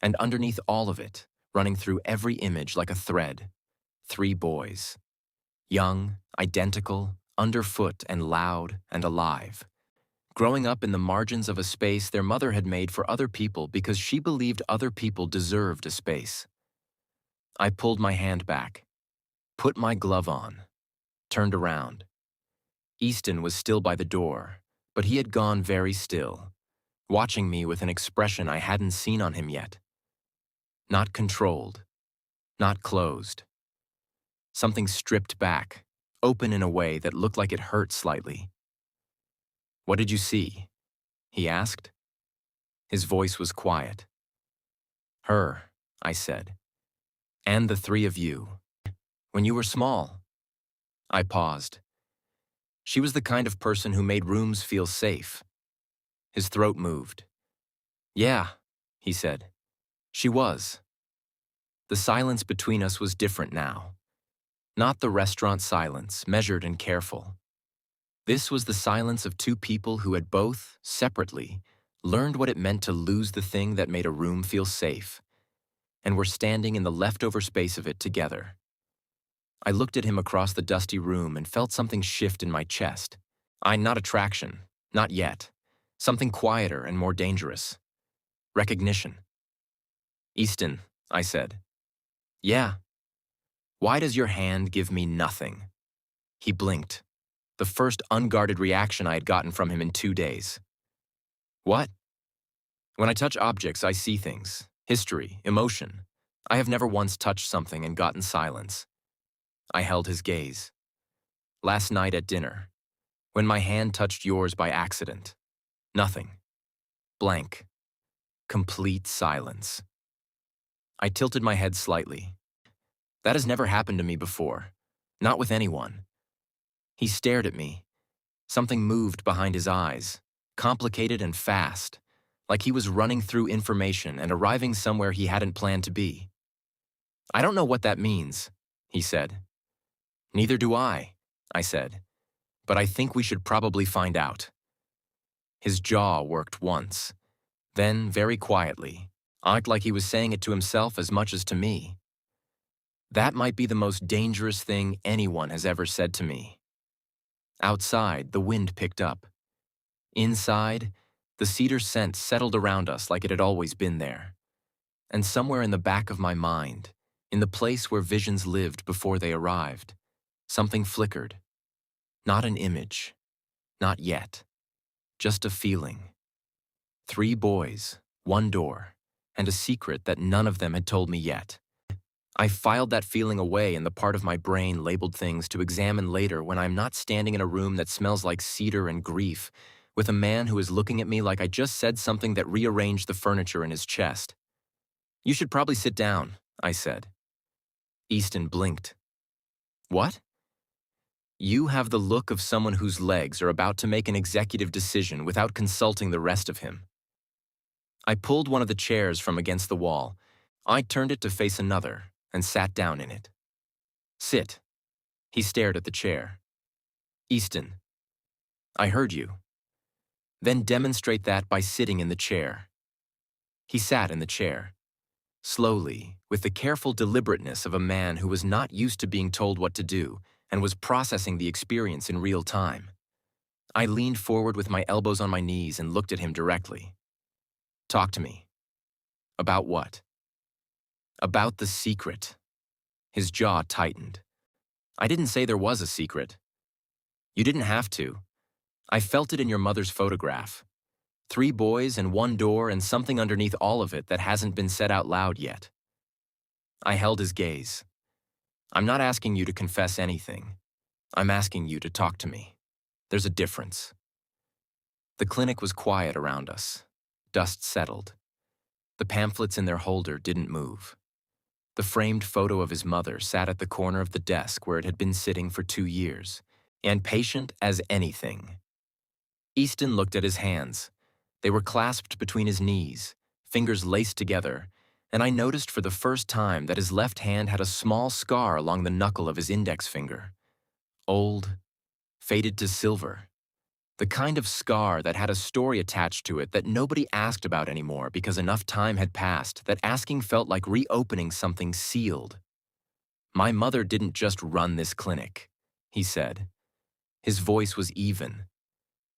And underneath all of it, running through every image like a thread, 3 boys. Young, identical, underfoot and loud and alive. Growing up in the margins of a space their mother had made for other people because she believed other people deserved a space. I pulled my hand back, put my glove on, turned around. Easton was still by the door, but he had gone very still, watching me with an expression I hadn't seen on him yet. Not controlled, not closed. Something stripped back, open in a way that looked like it hurt slightly. "What did you see?" he asked. His voice was quiet. "Her," I said. "And the 3 of you. When you were small." I paused. "She was the kind of person who made rooms feel safe." His throat moved. "Yeah," he said. "She was." The silence between us was different now. Not the restaurant silence, measured and careful. This was the silence of 2 people who had both, separately, learned what it meant to lose the thing that made a room feel safe, and were standing in the leftover space of it together. I looked at him across the dusty room and felt something shift in my chest. Not attraction, not yet. Something quieter and more dangerous. Recognition. "Easton," I said. "Yeah." "Why does your hand give me nothing?" He blinked. The first unguarded reaction I had gotten from him in 2 days. "What?" When I touch objects, I see things, history, emotion. I have never once touched something and gotten silence. I held his gaze. Last night at dinner, when my hand touched yours by accident. Nothing. Blank. Complete silence. I tilted my head slightly. That has never happened to me before. Not with anyone. He stared at me. Something moved behind his eyes, complicated and fast, like he was running through information and arriving somewhere he hadn't planned to be. I don't know what that means, he said. Neither do I said. But I think we should probably find out. His jaw worked once, then very quietly, acted like he was saying it to himself as much as to me. That might be the most dangerous thing anyone has ever said to me. Outside, the wind picked up. Inside, the cedar scent settled around us like it had always been there. And somewhere in the back of my mind, in the place where visions lived before they arrived, something flickered. Not an image. Not yet. Just a feeling. 3 boys, 1 door, and a secret that none of them had told me yet. I filed that feeling away in the part of my brain labeled things to examine later when I'm not standing in a room that smells like cedar and grief, with a man who is looking at me like I just said something that rearranged the furniture in his chest. You should probably sit down, I said. Easton blinked. What? You have the look of someone whose legs are about to make an executive decision without consulting the rest of him. I pulled one of the chairs from against the wall. I turned it to face another and sat down in it. Sit. He stared at the chair. Easton. I heard you. Then demonstrate that by sitting in the chair. He sat in the chair. Slowly, with the careful deliberateness of a man who was not used to being told what to do and was processing the experience in real time. I leaned forward with my elbows on my knees and looked at him directly. Talk to me. About what? About the secret. His jaw tightened. I didn't say there was a secret. You didn't have to. I felt it in your mother's photograph. 3 boys and 1 door and something underneath all of it that hasn't been said out loud yet. I held his gaze. I'm not asking you to confess anything. I'm asking you to talk to me. There's a difference. The clinic was quiet around us. Dust settled. The pamphlets in their holder didn't move. The framed photo of his mother sat at the corner of the desk where it had been sitting for 2 years, and patient as anything. Easton looked at his hands. They were clasped between his knees, fingers laced together, and I noticed for the first time that his left hand had a small scar along the knuckle of his index finger. Old, faded to silver. The kind of scar that had a story attached to it that nobody asked about anymore because enough time had passed that asking felt like reopening something sealed. My mother didn't just run this clinic, he said. His voice was even,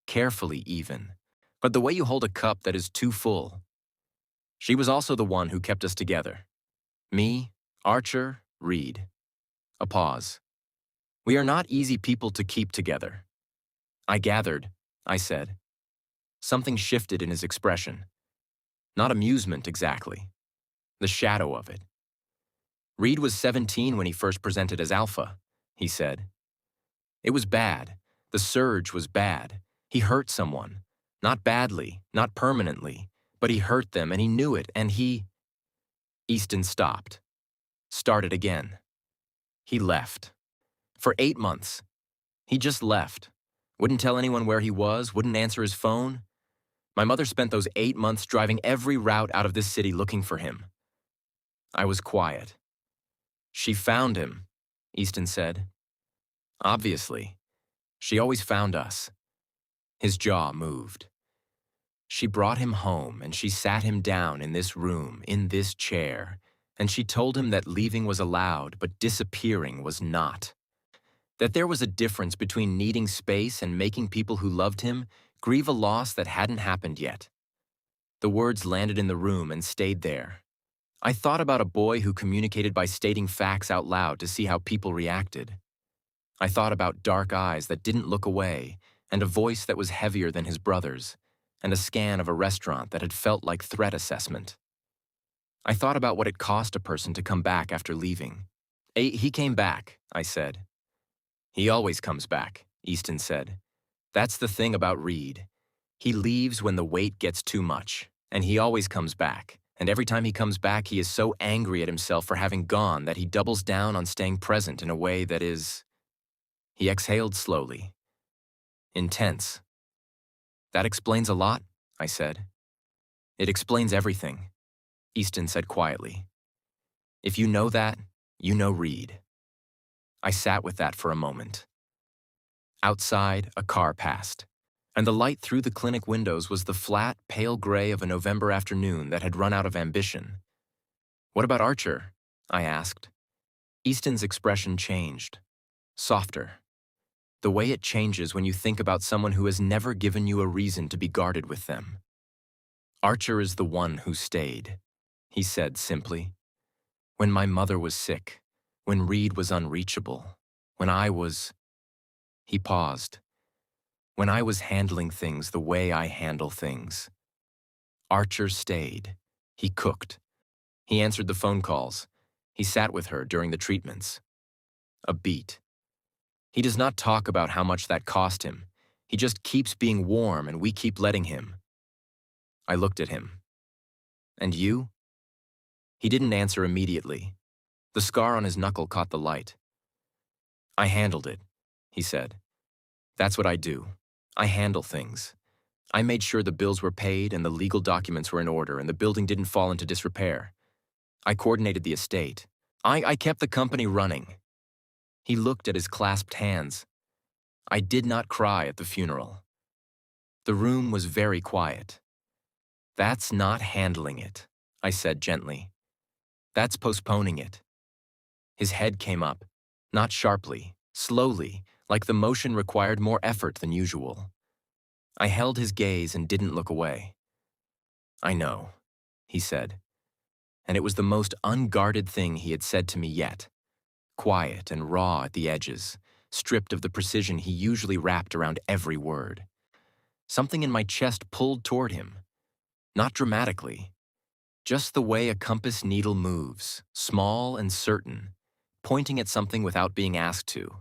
carefully even, but the way you hold a cup that is too full. She was also the one who kept us together. Me, Archer, Reed. A pause. We are not easy people to keep together. I gathered, I said. Something shifted in his expression. Not amusement exactly. The shadow of it. Reed was 17 when he first presented as Alpha, he said. It was bad. The surge was bad. He hurt someone. Not badly, not permanently, but he hurt them and he knew it and he... Easton stopped. Started again. He left. For 8 months. He just left. Wouldn't tell anyone where he was, wouldn't answer his phone. My mother spent those 8 months driving every route out of this city looking for him. I was quiet. She found him, Easton said. Obviously. She always found us. His jaw moved. She brought him home and she sat him down in this room, in this chair, and she told him that leaving was allowed but disappearing was not. That there was a difference between needing space and making people who loved him grieve a loss that hadn't happened yet. The words landed in the room and stayed there. I thought about a boy who communicated by stating facts out loud to see how people reacted. I thought about dark eyes that didn't look away and a voice that was heavier than his brother's, and a scan of a restaurant that had felt like threat assessment. I thought about what it cost a person to come back after leaving. He came back, I said. He always comes back, Easton said. That's the thing about Reed. He leaves when the weight gets too much, and he always comes back. And every time he comes back, he is so angry at himself for having gone that he doubles down on staying present in a way that is... He exhaled slowly. Intense. That explains a lot, I said. It explains everything, Easton said quietly. If you know that, you know Reed. I sat with that for a moment. Outside, a car passed, and the light through the clinic windows was the flat, pale gray of a November afternoon that had run out of ambition. What about Archer? I asked. Easton's expression changed. Softer. The way it changes when you think about someone who has never given you a reason to be guarded with them. Archer is the one who stayed, he said simply. When my mother was sick, when Reed was unreachable, when I was... He paused. When I was handling things the way I handle things. Archer stayed. He cooked. He answered the phone calls. He sat with her during the treatments. A beat. He does not talk about how much that cost him. He just keeps being warm and we keep letting him. I looked at him. And you? He didn't answer immediately. The scar on his knuckle caught the light. I handled it, he said. That's what I do. I handle things. I made sure the bills were paid and the legal documents were in order and the building didn't fall into disrepair. I coordinated the estate. I kept the company running. He looked at his clasped hands. I did not cry at the funeral. The room was very quiet. That's not handling it, I said gently. That's postponing it. His head came up, not sharply, slowly, like the motion required more effort than usual. I held his gaze and didn't look away. I know, he said, and it was the most unguarded thing he had said to me yet. Quiet and raw at the edges, stripped of the precision he usually wrapped around every word. Something in my chest pulled toward him. Not dramatically. Just the way a compass needle moves, small and certain, pointing at something without being asked to.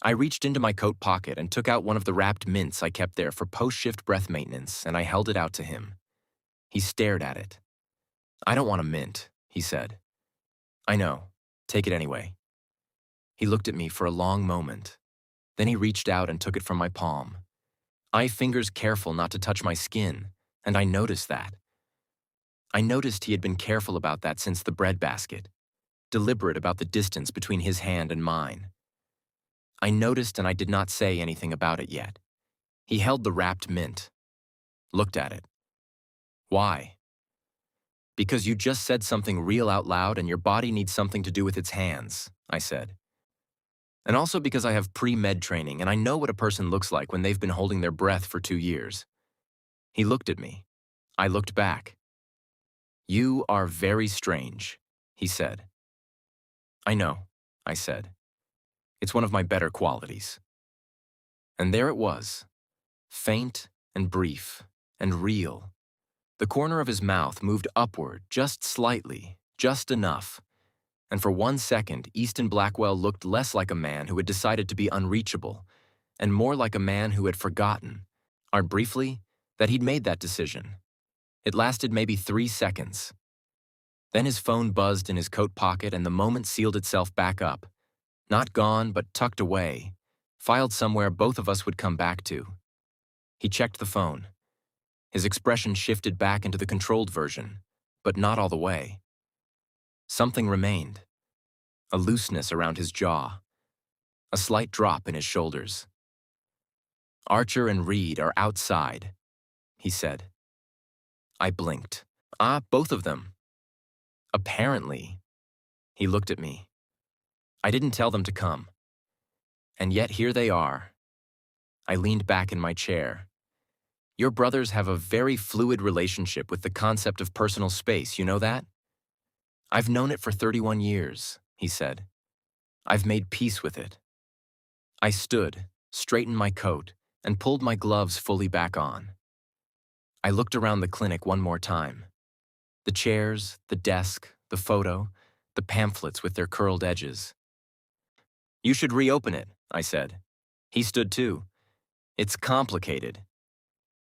I reached into my coat pocket and took out one of the wrapped mints I kept there for post-shift breath maintenance, and I held it out to him. He stared at it. I don't want a mint, he said. I know. Take it anyway. He looked at me for a long moment. Then he reached out and took it from my palm. I fingers careful not to touch my skin, and I noticed that. I noticed he had been careful about that since the breadbasket, deliberate about the distance between his hand and mine. I noticed and I did not say anything about it yet. He held the wrapped mint, looked at it. Why? Because you just said something real out loud and your body needs something to do with its hands, I said. And also because I have pre-med training and I know what a person looks like when they've been holding their breath for 2 years. He looked at me. I looked back. You are very strange, he said. I know, I said. It's one of my better qualities. And there it was, faint and brief and real. The corner of his mouth moved upward just slightly, just enough. And for 1 second, Easton Blackwell looked less like a man who had decided to be unreachable and more like a man who had forgotten, or briefly, that he'd made that decision. It lasted maybe 3 seconds. Then his phone buzzed in his coat pocket and the moment sealed itself back up. Not gone, but tucked away, filed somewhere both of us would come back to. He checked the phone. His expression shifted back into the controlled version, but not all the way. Something remained. A looseness around his jaw. A slight drop in his shoulders. Archer and Reed are outside, he said. I blinked. Both of them. Apparently. He looked at me. I didn't tell them to come. And yet here they are. I leaned back in my chair. Your brothers have a very fluid relationship with the concept of personal space, you know that? I've known it for 31 years, he said. I've made peace with it. I stood, straightened my coat, and pulled my gloves fully back on. I looked around the clinic one more time. The chairs, the desk, the photo, the pamphlets with their curled edges. "You should reopen it," I said. He stood too. "It's complicated."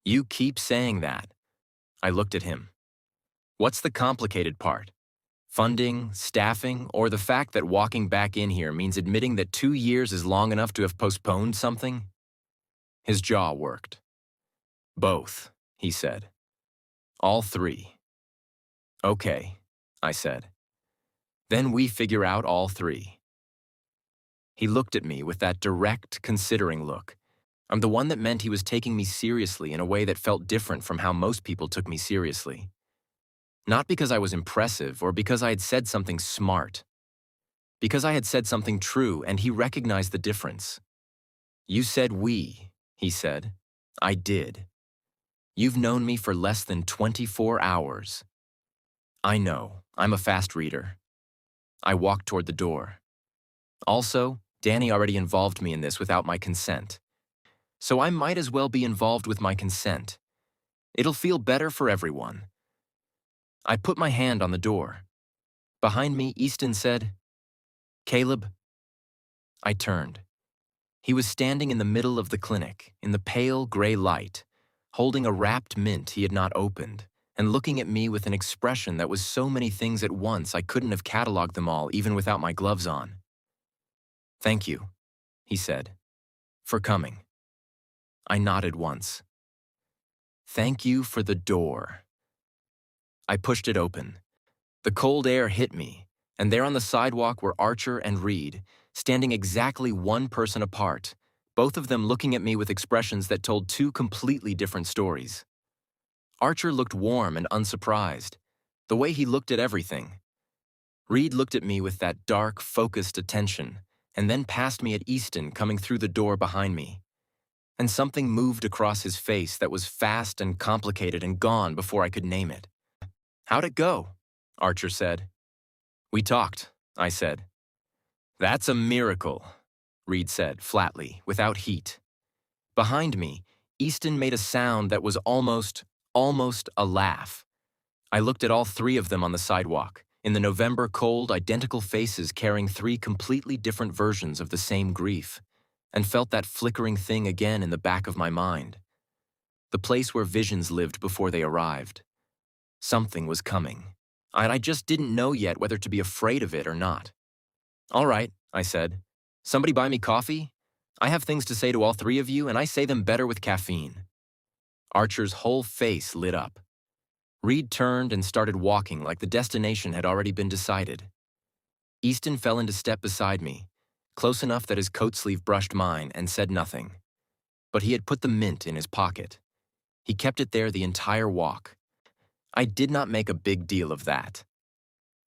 "You keep saying that." I looked at him. "What's the complicated part? Funding, staffing, or the fact that walking back in here means admitting that 2 years is long enough to have postponed something?" His jaw worked. "Both," he said. "All three." "Okay," I said. "Then we figure out all three." He looked at me with that direct, considering look. I'm the one that meant he was taking me seriously in a way that felt different from how most people took me seriously. Not because I was impressive or because I had said something smart. Because I had said something true and he recognized the difference. "You said we," he said. "I did. You've known me for less than 24 hours. I know, I'm a fast reader." I walked toward the door. Also, Danny already involved me in this without my consent. So I might as well be involved with my consent. It'll feel better for everyone. I put my hand on the door. Behind me, Easton said, "Caleb." I turned. He was standing in the middle of the clinic, in the pale gray light, holding a wrapped mint he had not opened, and looking at me with an expression that was so many things at once I couldn't have cataloged them all even without my gloves on. "Thank you," he said, "for coming." I nodded once. "Thank you for the door." I pushed it open. The cold air hit me, and there on the sidewalk were Archer and Reed, standing exactly one person apart, both of them looking at me with expressions that told two completely different stories. Archer looked warm and unsurprised, the way he looked at everything. Reed looked at me with that dark, focused attention, and then passed me at Easton coming through the door behind me. And something moved across his face that was fast and complicated and gone before I could name it. "How'd it go?" Archer said. "We talked," I said. "That's a miracle," Reed said flatly, without heat. Behind me, Easton made a sound that was almost a laugh. I looked at all three of them on the sidewalk, in the November cold, identical faces carrying three completely different versions of the same grief, and felt that flickering thing again in the back of my mind. The place where visions lived before they arrived. Something was coming, and I just didn't know yet whether to be afraid of it or not. "All right," I said. "Somebody buy me coffee? I have things to say to all three of you, and I say them better with caffeine." Archer's whole face lit up. Reed turned and started walking like the destination had already been decided. Easton fell into step beside me, close enough that his coat sleeve brushed mine, and said nothing. But he had put the mint in his pocket. He kept it there the entire walk. I did not make a big deal of that.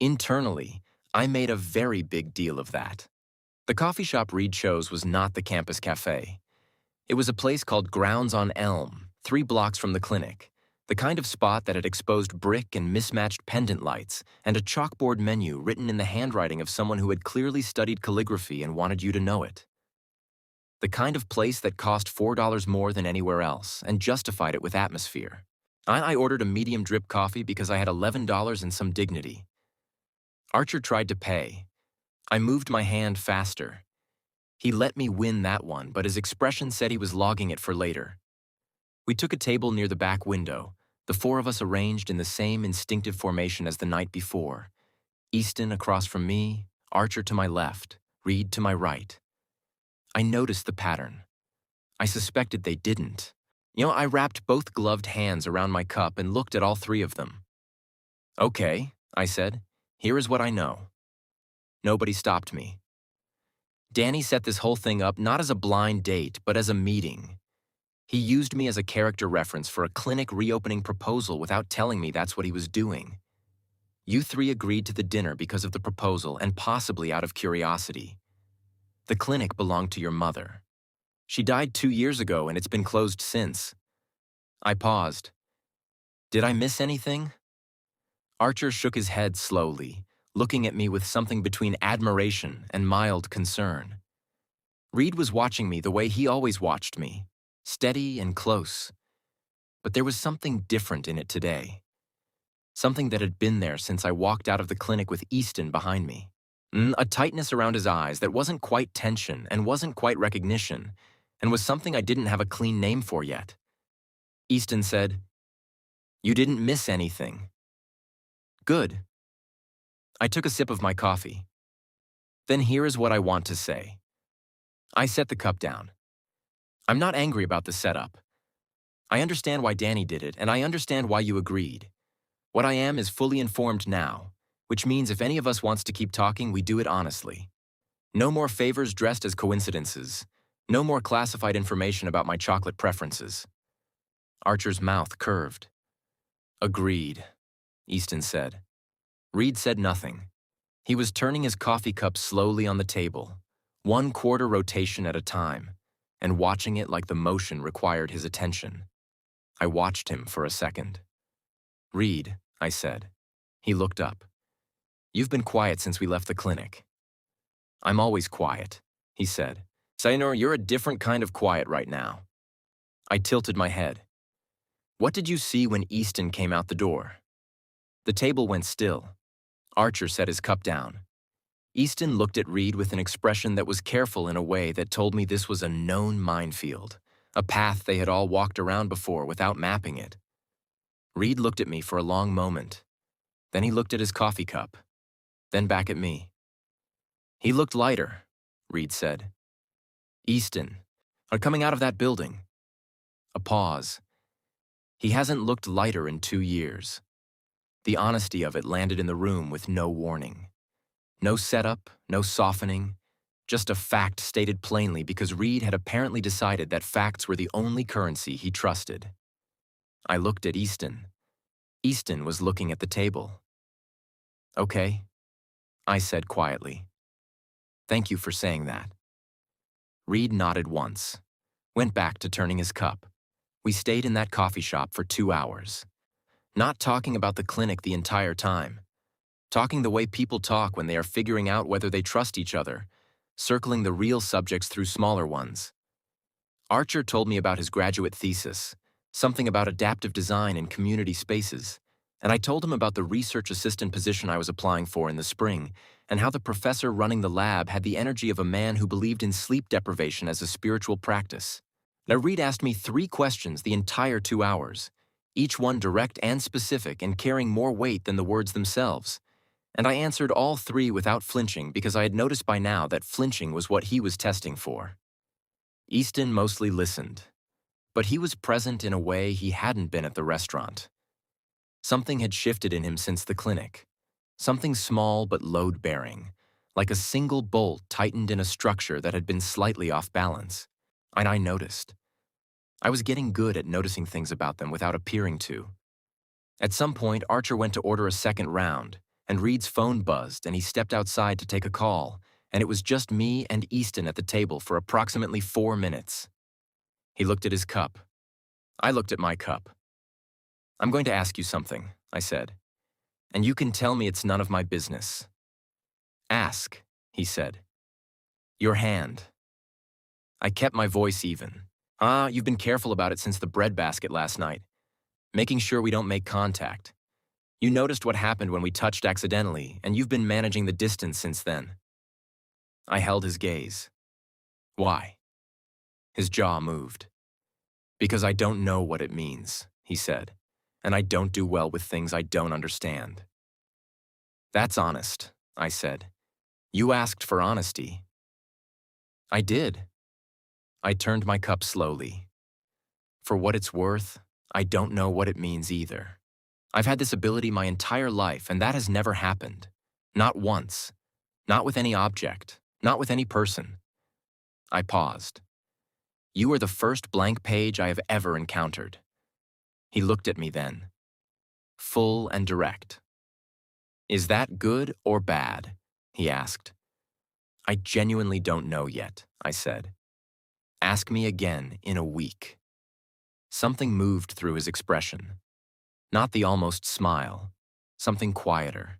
Internally, I made a very big deal of that. The coffee shop Reed chose was not the campus cafe. It was a place called Grounds on Elm, 3 blocks from the clinic, the kind of spot that had exposed brick and mismatched pendant lights and a chalkboard menu written in the handwriting of someone who had clearly studied calligraphy and wanted you to know it. The kind of place that cost $4 more than anywhere else and justified it with atmosphere. I ordered a medium drip coffee because I had $11 and some dignity. Archer tried to pay. I moved my hand faster. He let me win that one, but his expression said he was logging it for later. We took a table near the back window, the 4 of us arranged in the same instinctive formation as the night before. Easton across from me, Archer to my left, Reed to my right. I noticed the pattern. I suspected they didn't. I wrapped both gloved hands around my cup and looked at all 3 of them. "Okay," I said, "here is what I know." Nobody stopped me. Danny set this whole thing up not as a blind date, but as a meeting. He used me as a character reference for a clinic reopening proposal without telling me that's what he was doing. You 3 agreed to the dinner because of the proposal and possibly out of curiosity. The clinic belonged to your mother. She died 2 years ago and it's been closed since. I paused. Did I miss anything? Archer shook his head slowly, looking at me with something between admiration and mild concern. Reed was watching me the way he always watched me, steady and close. But there was something different in it today. Something that had been there since I walked out of the clinic with Easton behind me. A tightness around his eyes that wasn't quite tension and wasn't quite recognition, and was something I didn't have a clean name for yet. Easton said, "You didn't miss anything." Good. I took a sip of my coffee. Then here is what I want to say. I set the cup down. I'm not angry about the setup. I understand why Danny did it, and I understand why you agreed. What I am is fully informed now, which means if any of us wants to keep talking, we do it honestly. No more favors dressed as coincidences. No more classified information about my chocolate preferences. Archer's mouth curved. Agreed, Easton said. Reed said nothing. He was turning his coffee cup slowly on the table, 1/4 rotation at a time, and watching it like the motion required his attention. I watched him for a second. Reed, I said. He looked up. You've been quiet since we left the clinic. I'm always quiet, he said. Sayonara, you're a different kind of quiet right now. I tilted my head. What did you see when Easton came out the door? The table went still. Archer set his cup down. Easton looked at Reed with an expression that was careful in a way that told me this was a known minefield, a path they had all walked around before without mapping it. Reed looked at me for a long moment. Then he looked at his coffee cup. Then back at me. He looked lighter, Reed said. Easton, are coming out of that building. A pause. He hasn't looked lighter in 2 years. The honesty of it landed in the room with no warning. No setup, no softening, just a fact stated plainly because Reed had apparently decided that facts were the only currency he trusted. I looked at Easton. Easton was looking at the table. Okay, I said quietly. Thank you for saying that. Reed nodded once, went back to turning his cup. We stayed in that coffee shop for 2 hours. Not talking about the clinic the entire time. Talking the way people talk when they are figuring out whether they trust each other, circling the real subjects through smaller ones. Archer told me about his graduate thesis, something about adaptive design in community spaces, and I told him about the research assistant position I was applying for in the spring, and how the professor running the lab had the energy of a man who believed in sleep deprivation as a spiritual practice. Now Reed asked me 3 questions the entire 2 hours, each one direct and specific and carrying more weight than the words themselves. And I answered all 3 without flinching because I had noticed by now that flinching was what he was testing for. Easton mostly listened, but he was present in a way he hadn't been at the restaurant. Something had shifted in him since the clinic. Something small but load-bearing, like a single bolt tightened in a structure that had been slightly off balance. And I noticed. I was getting good at noticing things about them without appearing to. At some point, Archer went to order a second round, and Reed's phone buzzed and he stepped outside to take a call, and it was just me and Easton at the table for approximately 4 minutes. He looked at his cup. I looked at my cup. I'm going to ask you something, I said, and you can tell me it's none of my business. Ask, he said. Your hand. I kept my voice even. You've been careful about it since the breadbasket last night, making sure we don't make contact. You noticed what happened when we touched accidentally, and you've been managing the distance since then. I held his gaze. Why? His jaw moved. Because I don't know what it means, he said, and I don't do well with things I don't understand. That's honest, I said. You asked for honesty. I did. I turned my cup slowly. For what it's worth, I don't know what it means either. I've had this ability my entire life, and that has never happened. Not once. Not with any object. Not with any person. I paused. You are the first blank page I have ever encountered. He looked at me then. Full and direct. Is that good or bad? He asked. I genuinely don't know yet, I said. Ask me again in a week. Something moved through his expression. Not the almost smile, something quieter.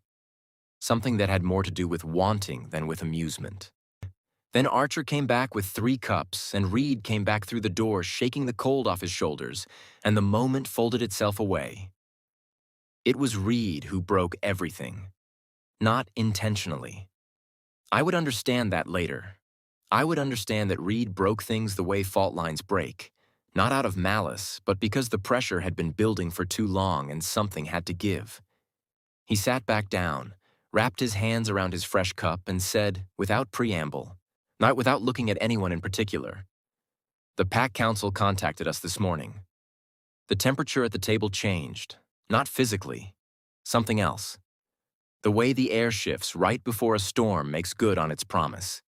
Something that had more to do with wanting than with amusement. Then Archer came back with 3 cups, and Reed came back through the door shaking the cold off his shoulders, and the moment folded itself away. It was Reed who broke everything. Not intentionally. I would understand that later. I would understand that Reed broke things the way fault lines break, not out of malice, but because the pressure had been building for too long and something had to give. He sat back down, wrapped his hands around his fresh cup, and said, without preamble, not without looking at anyone in particular, "The Pack Council contacted us this morning. The temperature at the table changed, not physically, something else. The way the air shifts right before a storm makes good on its promise."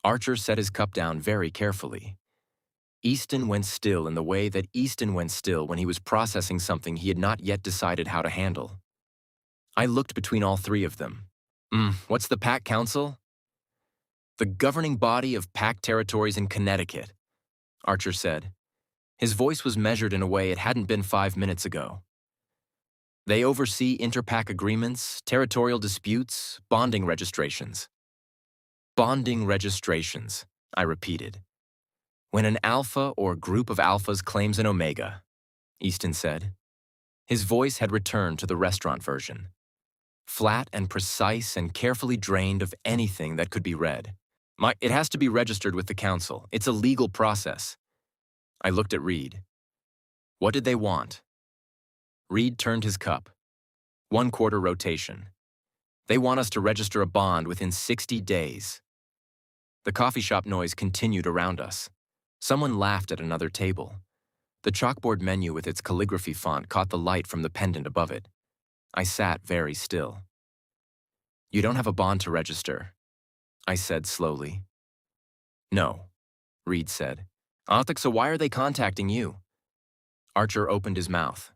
Archer set his cup down very carefully. Easton went still in the way that Easton went still when he was processing something he had not yet decided how to handle. I looked between all 3 of them. What's the Pack Council? The governing body of Pack territories in Connecticut, Archer said. His voice was measured in a way it hadn't been 5 minutes ago. They oversee interpack agreements, territorial disputes, bonding registrations. Bonding registrations, I repeated. When an alpha or group of alphas claims an omega, Easton said. His voice had returned to the restaurant version. Flat and precise and carefully drained of anything that could be read. It has to be registered with the council. It's a legal process. I looked at Reed. What did they want? Reed turned his cup. 1/4 rotation. They want us to register a bond within 60 days. The coffee shop noise continued around us. Someone laughed at another table. The chalkboard menu with its calligraphy font caught the light from the pendant above it. I sat very still. You don't have a bond to register, I said slowly. No, Reed said. So why are they contacting you? Archer opened his mouth.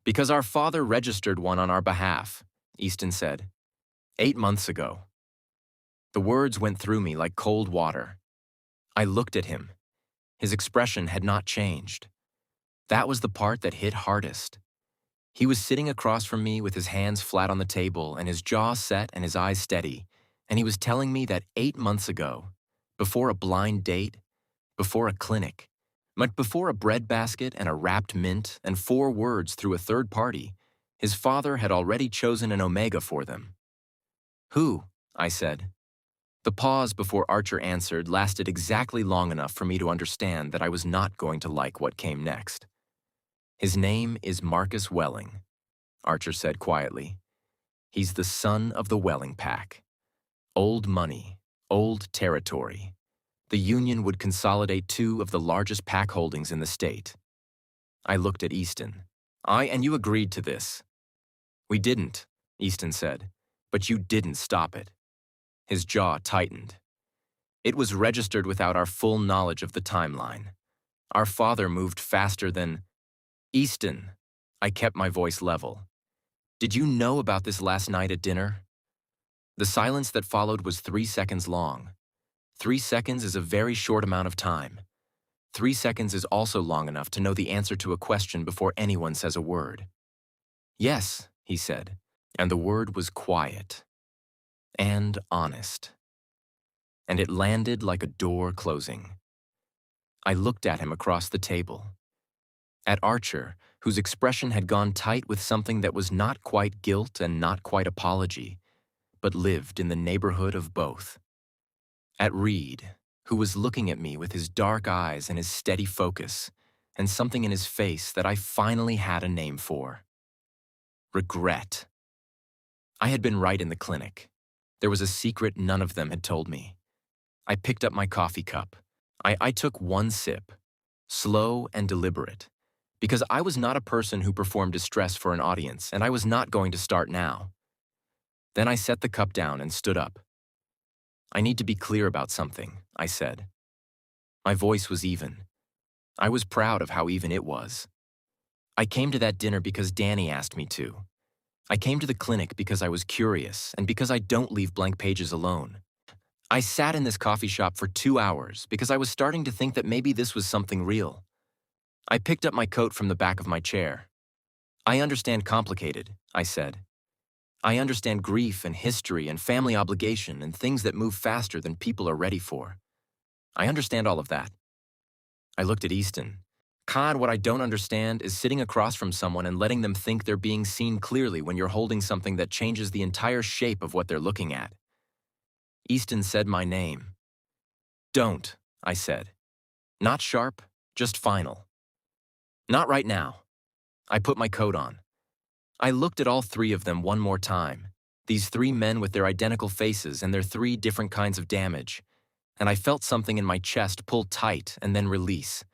Because our father registered one on our behalf, Easton said. 8 months ago. The words went through me like cold water. I looked at him. His expression had not changed. That was the part that hit hardest. He was sitting across from me with his hands flat on the table and his jaw set and his eyes steady, and he was telling me that 8 months ago, before a blind date, before a clinic, before a breadbasket and a wrapped mint and 4 words through a third party, his father had already chosen an omega for them. Who? I said. The pause before Archer answered lasted exactly long enough for me to understand that I was not going to like what came next. His name is Marcus Welling, Archer said quietly. He's the son of the Welling pack. Old money, old territory. The union would consolidate 2 of the largest pack holdings in the state. I looked at Easton. And you agreed to this. We didn't, Easton said, but you didn't stop it. His jaw tightened. It was registered without our full knowledge of the timeline. Our father moved faster than... Easton, I kept my voice level. Did you know about this last night at dinner? The silence that followed was 3 seconds long. 3 seconds is a very short amount of time. 3 seconds is also long enough to know the answer to a question before anyone says a word. Yes, he said, and the word was quiet. And honest. And it landed like a door closing. I looked at him across the table. At Archer, whose expression had gone tight with something that was not quite guilt and not quite apology, but lived in the neighborhood of both. At Reed, who was looking at me with his dark eyes and his steady focus, and something in his face that I finally had a name for. Regret. I had been right in the clinic. There was a secret none of them had told me. I picked up my coffee cup. I took 1 sip, slow and deliberate, because I was not a person who performed distress for an audience, and I was not going to start now. Then I set the cup down and stood up. I need to be clear about something, I said. My voice was even. I was proud of how even it was. I came to that dinner because Danny asked me to. I came to the clinic because I was curious and because I don't leave blank pages alone. I sat in this coffee shop for 2 hours because I was starting to think that maybe this was something real. I picked up my coat from the back of my chair. I understand complicated, I said. I understand grief and history and family obligation and things that move faster than people are ready for. I understand all of that. I looked at Easton. God, what I don't understand is sitting across from someone and letting them think they're being seen clearly when you're holding something that changes the entire shape of what they're looking at. Easton said my name. Don't, I said. Not sharp, just final. Not right now. I put my coat on. I looked at all three of them one more time, these three men with their identical faces and their three different kinds of damage, and I felt something in my chest pull tight and then release.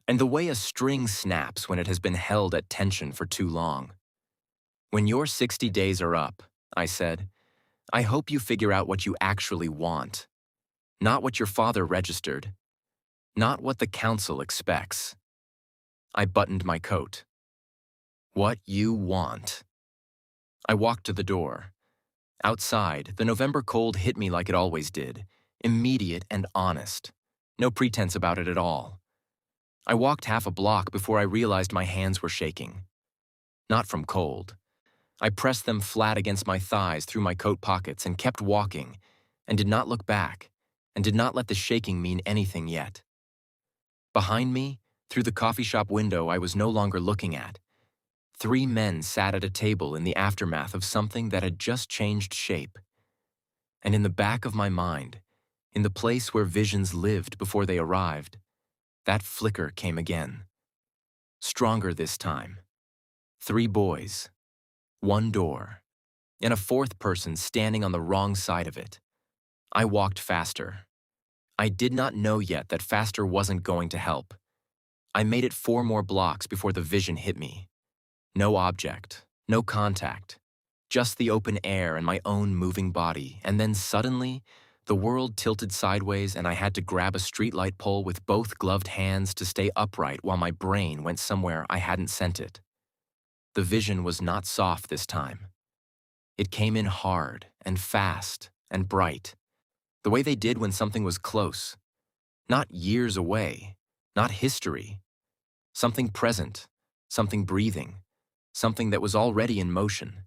And the way a string snaps when it has been held at tension for too long. When your 60 days are up, I said, I hope you figure out what you actually want. Not what your father registered. Not what the council expects. I buttoned my coat. What you want. I walked to the door. Outside, the November cold hit me like it always did, immediate and honest. No pretense about it at all. I walked half a block before I realized my hands were shaking. Not from cold. I pressed them flat against my thighs through my coat pockets and kept walking, and did not look back, and did not let the shaking mean anything yet. Behind me, through the coffee shop window I was no longer looking at, three men sat at a table in the aftermath of something that had just changed shape. And in the back of my mind, in the place where visions lived before they arrived, that flicker came again. Stronger this time. Three boys. One door. And a fourth person standing on the wrong side of it. I walked faster. I did not know yet that faster wasn't going to help. I made it 4 more blocks before the vision hit me. No object, no contact, just the open air and my own moving body, and then suddenly, the world tilted sideways and I had to grab a streetlight pole with both gloved hands to stay upright while my brain went somewhere I hadn't sent it. The vision was not soft this time. It came in hard and fast and bright, the way they did when something was close. Not years away, not history. Something present, something breathing, something that was already in motion.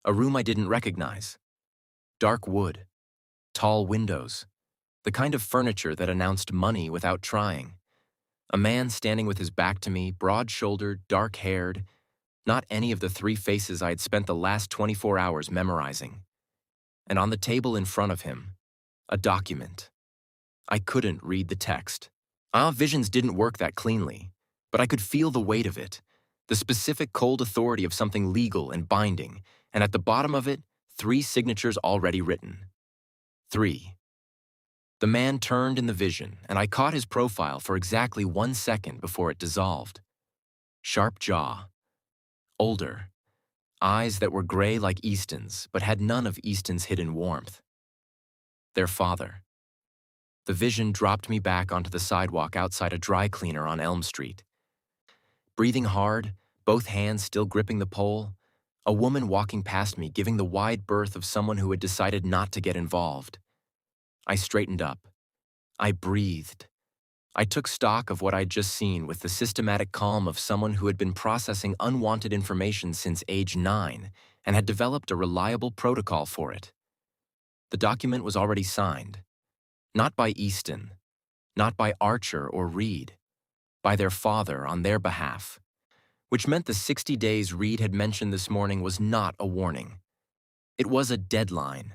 A room I didn't recognize. Dark wood, tall windows, the kind of furniture that announced money without trying. A man standing with his back to me, broad-shouldered, dark-haired, not any of the 3 faces I had spent the last 24 hours memorizing. And on the table in front of him, a document. I couldn't read the text. Visions didn't work that cleanly, but I could feel the weight of it, the specific cold authority of something legal and binding, and at the bottom of it, 3 signatures already written. 3. The man turned in the vision, and I caught his profile for exactly 1 second before it dissolved. Sharp jaw. Older. Eyes that were gray like Easton's, but had none of Easton's hidden warmth. Their father. The vision dropped me back onto the sidewalk outside a dry cleaner on Elm Street. Breathing hard, both hands still gripping the pole, a woman walking past me giving the wide berth of someone who had decided not to get involved. I straightened up. I breathed. I took stock of what I'd just seen with the systematic calm of someone who had been processing unwanted information since age 9 and had developed a reliable protocol for it. The document was already signed. Not by Easton, not by Archer or Reed, by their father on their behalf, which meant the 60 days Reed had mentioned this morning was not a warning. It was a deadline.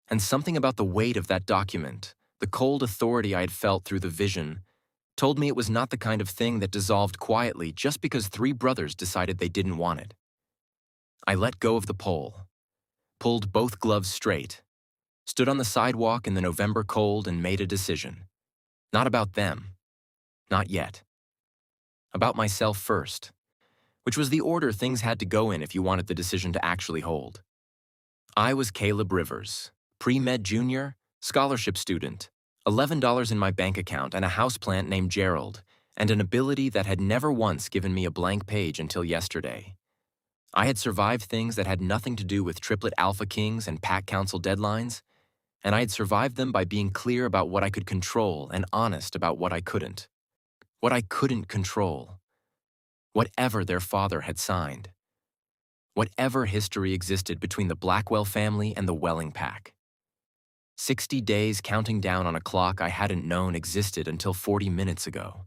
And something about the weight of that document, the cold authority I had felt through the vision, told me it was not the kind of thing that dissolved quietly just because 3 brothers decided they didn't want it. I let go of the pole, pulled both gloves straight, stood on the sidewalk in the November cold and made a decision. Not about them. Not yet. About myself first, which was the order things had to go in if you wanted the decision to actually hold. I was Caleb Rivers, pre-med junior, scholarship student, $11 in my bank account and a houseplant named Gerald, and an ability that had never once given me a blank page until yesterday. I had survived things that had nothing to do with triplet alpha kings and pack council deadlines, and I had survived them by being clear about what I could control and honest about what I couldn't. What I couldn't control. Whatever their father had signed. Whatever history existed between the Blackwell family and the Welling pack. 60 days counting down on a clock I hadn't known existed until 40 minutes ago.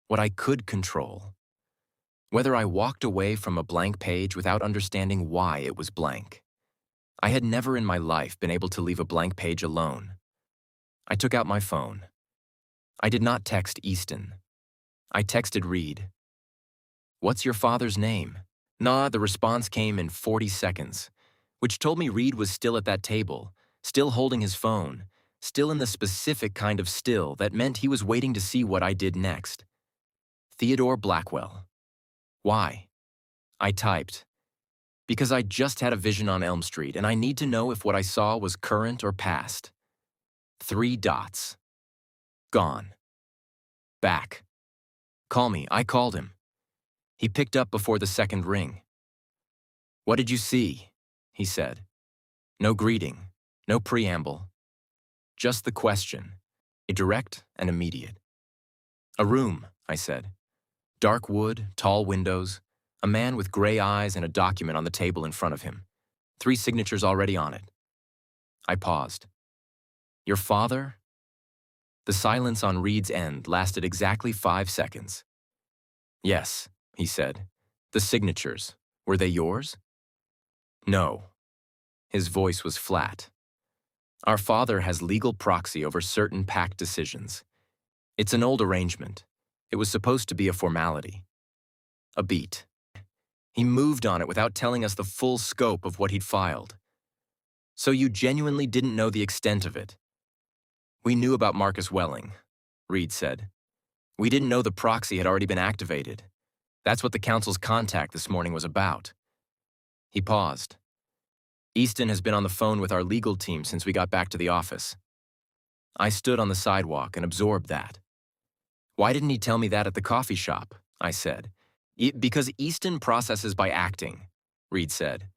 What I could control. Whether I walked away from a blank page without understanding why it was blank. I had never in my life been able to leave a blank page alone. I took out my phone. I did not text Easton. I texted Reed. "What's your father's name?" Nah, the response came in 40 seconds, which told me Reed was still at that table, still holding his phone, still in the specific kind of still that meant he was waiting to see what I did next. Theodore Blackwell. Why? I typed. Because I just had a vision on Elm Street and I need to know if what I saw was current or past. 3 dots. Gone. Back. Call me. I called him. He picked up before the second ring. "What did you see?" he said. No greeting, no preamble. Just the question, a direct and immediate. "A room," I said. "Dark wood, tall windows, a man with gray eyes and a document on the table in front of him. 3 signatures already on it." I paused. "Your father?" The silence on Reed's end lasted exactly 5 seconds. "Yes," he said. "The signatures, were they yours?" "No." His voice was flat. "Our father has legal proxy over certain pact decisions. It's an old arrangement. It was supposed to be a formality." A beat. He moved on it without telling us the full scope of what he'd filed. "So you genuinely didn't know the extent of it?" "We knew about Marcus Welling," Reed said. "We didn't know the proxy had already been activated. That's what the council's contact this morning was about." He paused. "Easton has been on the phone with our legal team since we got back to the office." I stood on the sidewalk and absorbed that. "Why didn't he tell me that at the coffee shop?" I said. Because Easton processes by acting," Reed said.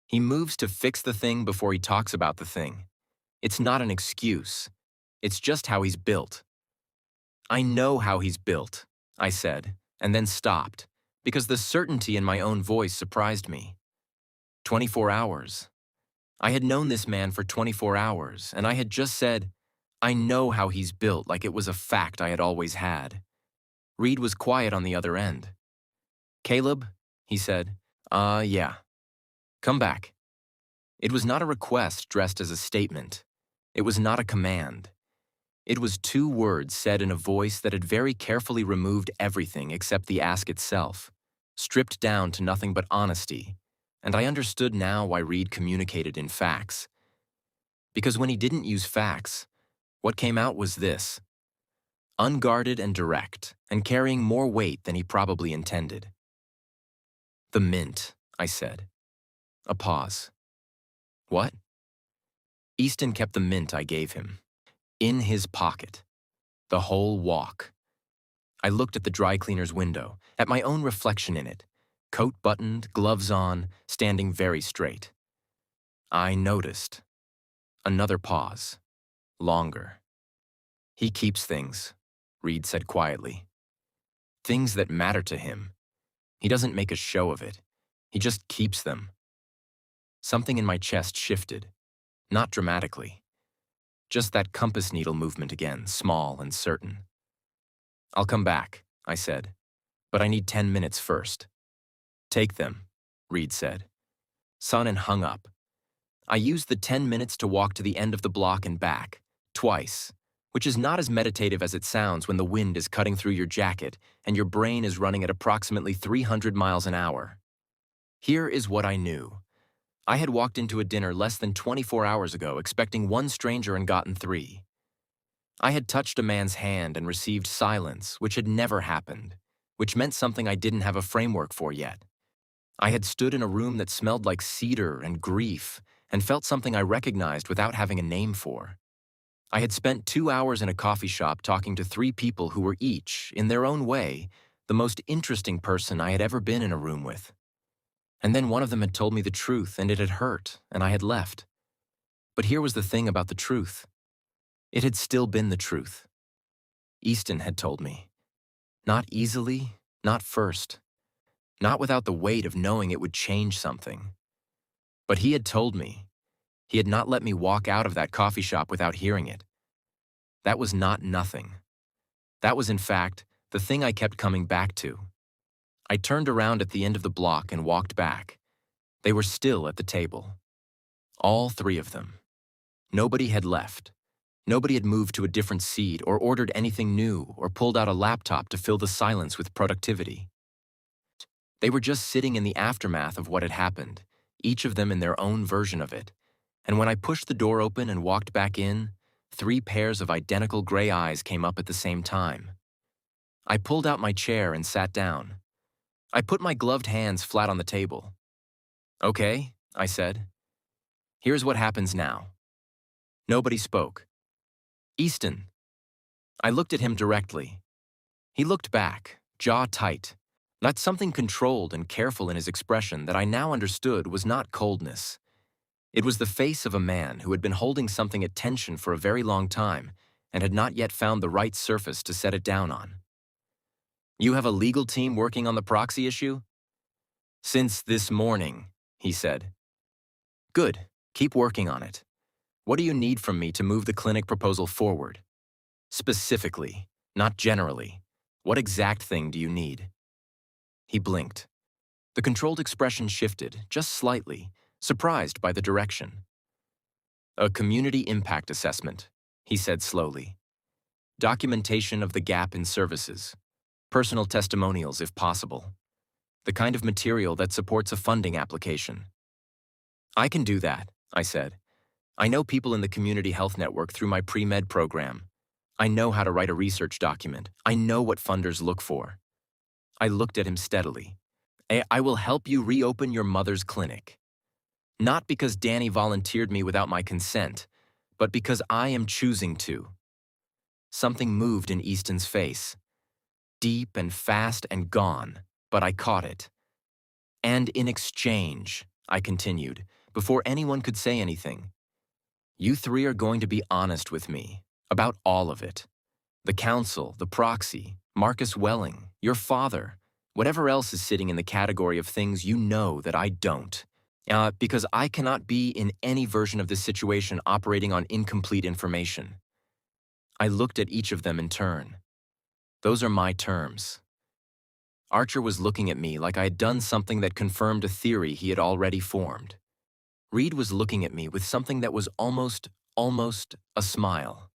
"He moves to fix the thing before he talks about the thing. It's not an excuse. It's just how he's built." "I know how he's built," I said, and then stopped, because the certainty in my own voice surprised me. 24 hours. I had known this man for 24 hours, and I had just said, "I know how he's built," like it was a fact I had always had. Reed was quiet on the other end. "Caleb," he said, yeah. Come back." It was not a request dressed as a statement. It was not a command. It was 2 words said in a voice that had very carefully removed everything except the ask itself, stripped down to nothing but honesty, and I understood now why Reed communicated in facts. Because when he didn't use facts, what came out was this: unguarded and direct, and carrying more weight than he probably intended. "The mint," I said. A pause. "What?" Easton kept the mint I gave him. In his pocket. The whole walk. I looked at the dry cleaner's window, at my own reflection in it, coat buttoned, gloves on, standing very straight. I noticed. Another pause. Longer. "He keeps things," Reed said quietly. "Things that matter to him. He doesn't make a show of it. He just keeps them." Something in my chest shifted. Not dramatically. Just that compass needle movement again, small and certain. "I'll come back," I said. "But I need 10 minutes first." "Take them," Reed said. Son and hung up. I used the 10 minutes to walk to the end of the block and back, twice, which is not as meditative as it sounds when the wind is cutting through your jacket and your brain is running at approximately 300 miles an hour. Here is what I knew. I had walked into a dinner less than 24 hours ago expecting 1 stranger and gotten 3. I had touched a man's hand and received silence, which had never happened, which meant something I didn't have a framework for yet. I had stood in a room that smelled like cedar and grief and felt something I recognized without having a name for. I had spent 2 hours in a coffee shop talking to 3 people who were each, in their own way, the most interesting person I had ever been in a room with. And then one of them had told me the truth, and it had hurt, and I had left. But here was the thing about the truth. It had still been the truth. Easton had told me. Not easily, not first. not without the weight of knowing it would change something. But he had told me. He had not let me walk out of that coffee shop without hearing it. That was not nothing. That was, in fact, the thing I kept coming back to. I turned around at the end of the block and walked back. They were still at the table. All three of them. Nobody had left. Nobody had moved to a different seat or ordered anything new or pulled out a laptop to fill the silence with productivity. They were just sitting in the aftermath of what had happened, each of them in their own version of it. And when I pushed the door open and walked back in, 3 pairs of identical gray eyes came up at the same time. I pulled out my chair and sat down. I put my gloved hands flat on the table. "Okay," I said. "Here's what happens now." Nobody spoke. "Easton." I looked at him directly. He looked back, jaw tight, not something controlled and careful in his expression that I now understood was not coldness. It was the face of a man who had been holding something at tension for a very long time and had not yet found the right surface to set it down on. "You have a legal team working on the proxy issue?" "Since this morning," he said. "Good. Keep working on it. What do you need from me to move the clinic proposal forward? Specifically, not generally. What exact thing do you need?" He blinked. The controlled expression shifted, just slightly, surprised by the direction. "A community impact assessment," he said slowly. "Documentation of the gap in services. Personal testimonials if possible. The kind of material that supports a funding application." "I can do that," I said. "I know people in the community health network through my pre-med program. I know how to write a research document. I know what funders look for." I looked at him steadily. "I will help you reopen your mother's clinic. Not because Danny volunteered me without my consent, but because I am choosing to." Something moved in Easton's face. Deep and fast and gone, but I caught it. "And in exchange," I continued, before anyone could say anything, "you 3 are going to be honest with me about all of it. The council, the proxy, Marcus Welling, your father, whatever else is sitting in the category of things you know that I don't. Because I cannot be in any version of this situation operating on incomplete information." I looked at each of them in turn. "Those are my terms." Archer was looking at me like I had done something that confirmed a theory he had already formed. Reed was looking at me with something that was almost a smile.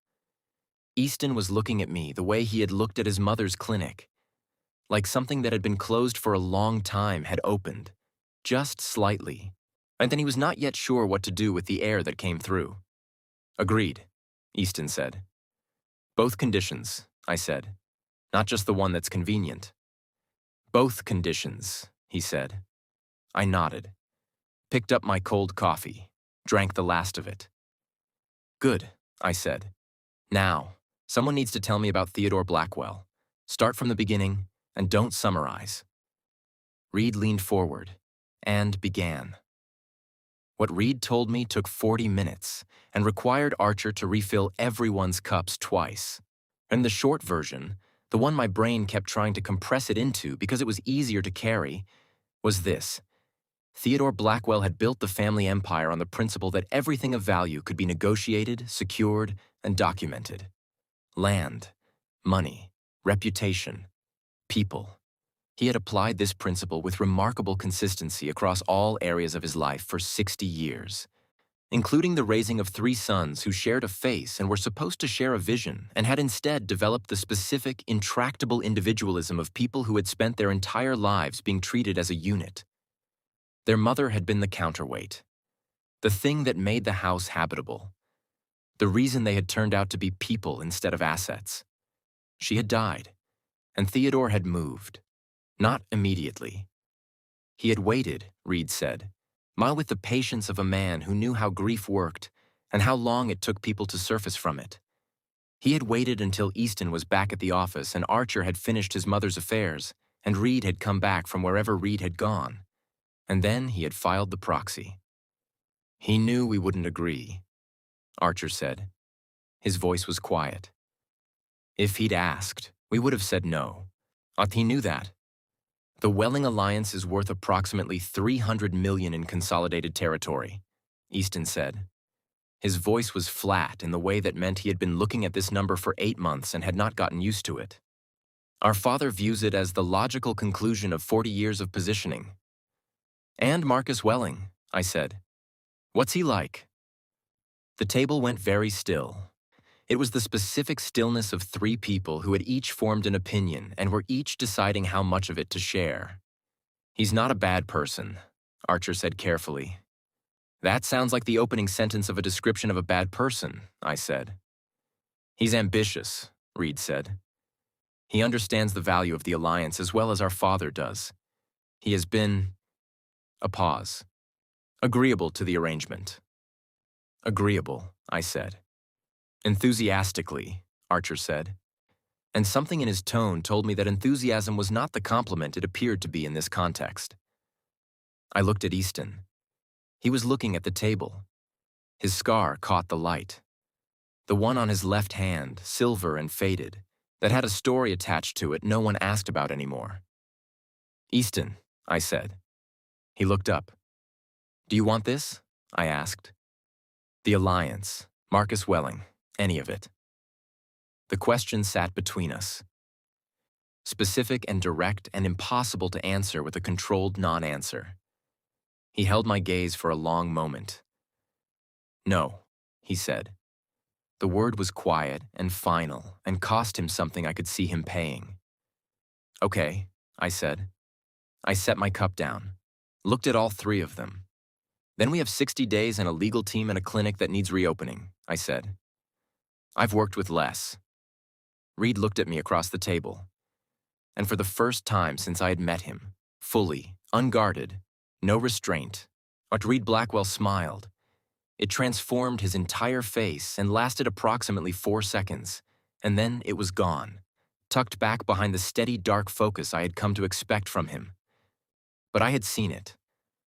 Easton was looking at me the way he had looked at his mother's clinic, like something that had been closed for a long time had opened, just slightly, and then he was not yet sure what to do with the air that came through. "Agreed," Easton said. "Both conditions," I said, "not just the one that's convenient." "Both conditions," he said. I nodded, picked up my cold coffee, drank the last of it. "Good," I said. "Now, someone needs to tell me about Theodore Blackwell. Start from the beginning, and don't summarize." Reed leaned forward and began. What Reed told me took 40 minutes and required Archer to refill everyone's cups twice. And the short version, the one my brain kept trying to compress it into because it was easier to carry, was this. Theodore Blackwell had built the family empire on the principle that everything of value could be negotiated, secured, and documented. Land, money, reputation, people. He had applied this principle with remarkable consistency across all areas of his life for 60 years, including the raising of 3 sons who shared a face and were supposed to share a vision and had instead developed the specific, intractable individualism of people who had spent their entire lives being treated as a unit. Their mother had been the counterweight, the thing that made the house habitable, the reason they had turned out to be people instead of assets. She had died, and Theodore had moved. Not immediately. He had waited, Reed said, with the patience of a man who knew how grief worked and how long it took people to surface from it. He had waited until Easton was back at the office and Archer had finished his mother's affairs and Reed had come back from wherever Reed had gone. And then he had filed the proxy. "He knew we wouldn't agree," Archer said. His voice was quiet. "If he'd asked, we would have said no. He knew that. The Welling Alliance is worth approximately 300 million in consolidated territory, Easton said. His voice was flat in the way that meant he had been looking at this number for 8 months and had not gotten used to it. Our father views it as the logical conclusion of 40 years of positioning. And Marcus Welling, I said. What's he like? The table went very still. It was the specific stillness of 3 people who had each formed an opinion and were each deciding how much of it to share. He's not a bad person, Archer said carefully. That sounds like the opening sentence of a description of a bad person, I said. He's ambitious, Reed said. He understands the value of the alliance as well as our father does. He has been, a pause, agreeable to the arrangement. Agreeable, I said. Enthusiastically, Archer said. And something in his tone told me that enthusiasm was not the compliment it appeared to be in this context. I looked at Easton. He was looking at the table. His scar caught the light. The one on his left hand, silver and faded, that had a story attached to it no one asked about anymore. Easton, I said. He looked up. Do you want this? I asked. The Alliance, Marcus Welling, any of it. The question sat between us. Specific and direct and impossible to answer with a controlled non-answer. He held my gaze for a long moment. No, he said. The word was quiet and final and cost him something I could see him paying. Okay, I said. I set my cup down, looked at all 3 of them. Then we have 60 days and a legal team and a clinic that needs reopening, I said. I've worked with less. Reed looked at me across the table. And for the first time since I had met him, fully, unguarded, no restraint, Reed Blackwell smiled. It transformed his entire face and lasted approximately 4 seconds, and then it was gone, tucked back behind the steady dark focus I had come to expect from him. But I had seen it.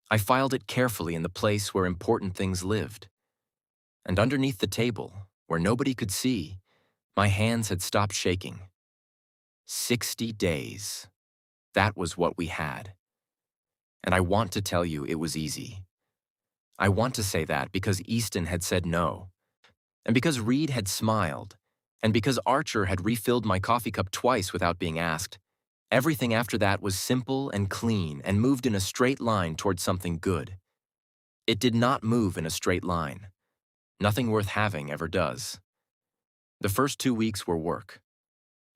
I filed it carefully in the place where important things lived. And underneath the table, where nobody could see, my hands had stopped shaking. 60 days. That was what we had. And I want to tell you it was easy. I want to say that because Easton had said no, and because Reed had smiled, and because Archer had refilled my coffee cup twice without being asked. Everything after that was simple and clean and moved in a straight line toward something good. It did not move in a straight line. Nothing worth having ever does. The first 2 weeks were work.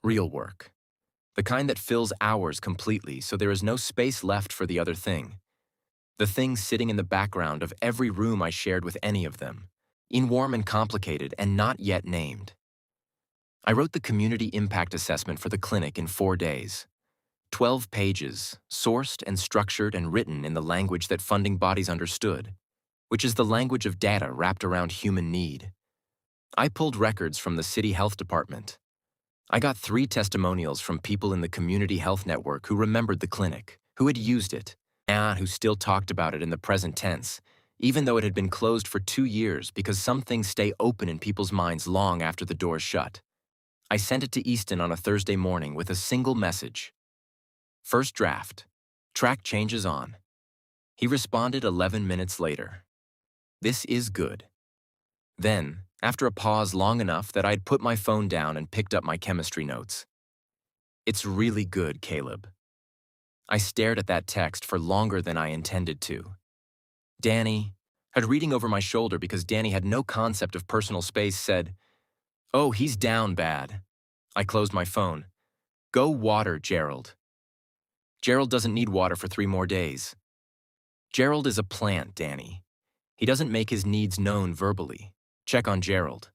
Real work. The kind that fills hours completely so there is no space left for the other thing. The thing sitting in the background of every room I shared with any of them, inwarm and complicated and not yet named. I wrote the community impact assessment for the clinic in 4 days. 12 pages, sourced and structured and written in the language that funding bodies understood, which is the language of data wrapped around human need. I pulled records from the city health department. I got 3 testimonials from people in the community health network who remembered the clinic, who had used it, and who still talked about it in the present tense, even though it had been closed for 2 years because some things stay open in people's minds long after the doors shut. I sent it to Easton on a Thursday morning with a single message. First draft. Track changes on. He responded 11 minutes later. This is good. Then, after a pause long enough that I'd put my phone down and picked up my chemistry notes. It's really good, Caleb. I stared at that text for longer than I intended to. Danny, had reading over my shoulder because Danny had no concept of personal space, said, "Oh, he's down bad." I closed my phone. "Go water, Gerald." Gerald doesn't need water for 3 more days. Gerald is a plant, Danny. He doesn't make his needs known verbally. Check on Gerald.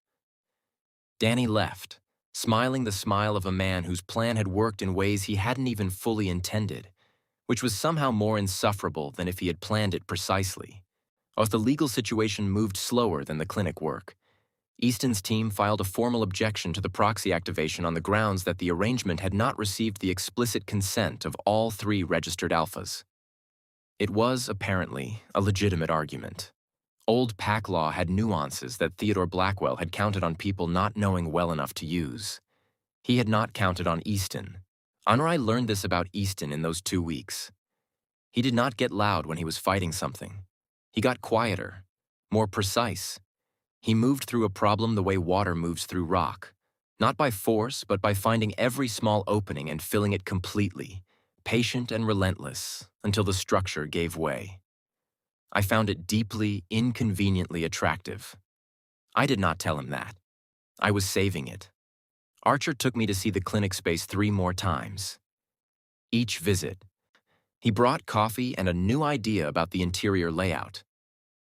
Danny left, smiling the smile of a man whose plan had worked in ways he hadn't even fully intended, which was somehow more insufferable than if he had planned it precisely. If the legal situation moved slower than the clinic work, Easton's team filed a formal objection to the proxy activation on the grounds that the arrangement had not received the explicit consent of all 3 registered alphas. It was, apparently, a legitimate argument. Old pack law had nuances that Theodore Blackwell had counted on people not knowing well enough to use. He had not counted on Easton, Anrai learned this about Easton in those 2 weeks. He did not get loud when he was fighting something. He got quieter, more precise. He moved through a problem the way water moves through rock, not by force, but by finding every small opening and filling it completely, patient and relentless, until the structure gave way. I found it deeply, inconveniently attractive. I did not tell him that. I was saving it. Archer took me to see the clinic space 3 more times. Each visit, he brought coffee and a new idea about the interior layout.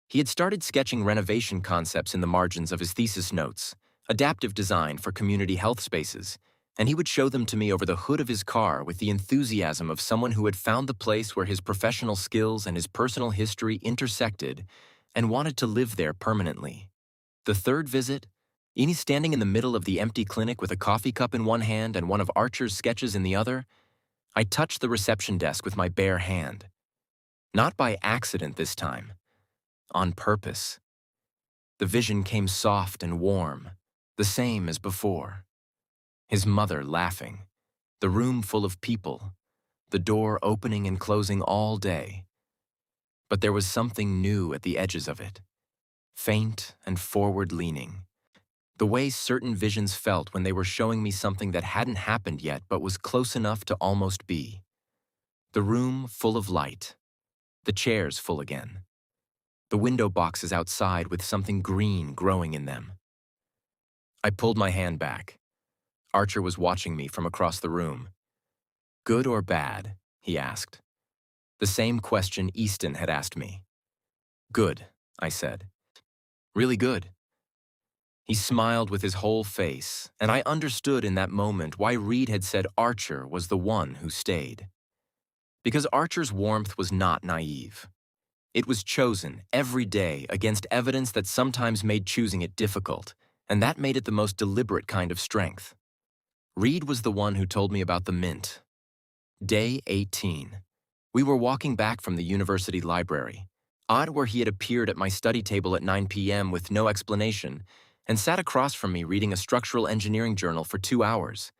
He had started sketching renovation concepts in the margins of his thesis notes, adaptive design for community health spaces, and he would show them to me over the hood of his car with the enthusiasm of someone who had found the place where his professional skills and his personal history intersected and wanted to live there permanently. The 3rd visit, Eni standing in the middle of the empty clinic with a coffee cup in one hand and one of Archer's sketches in the other, I touched the reception desk with my bare hand. Not by accident this time. On purpose. The vision came soft and warm, the same as before. His mother laughing, the room full of people, the door opening and closing all day. But there was something new at the edges of it, faint and forward-leaning. The way certain visions felt when they were showing me something that hadn't happened yet but was close enough to almost be. The room full of light, the chairs full again, the window boxes outside with something green growing in them. I pulled my hand back. Archer was watching me from across the room. Good or bad? He asked. The same question Easton had asked me. Good, I said. Really good. He smiled with his whole face, and I understood in that moment why Reed had said Archer was the one who stayed. Because Archer's warmth was not naive. It was chosen every day against evidence that sometimes made choosing it difficult, and that made it the most deliberate kind of strength. Reed was the one who told me about the mint. Day 18. We were walking back from the university library, odd where he had appeared at my study table at 9 p.m. with no explanation, and sat across from me reading a structural engineering journal for 2 hours,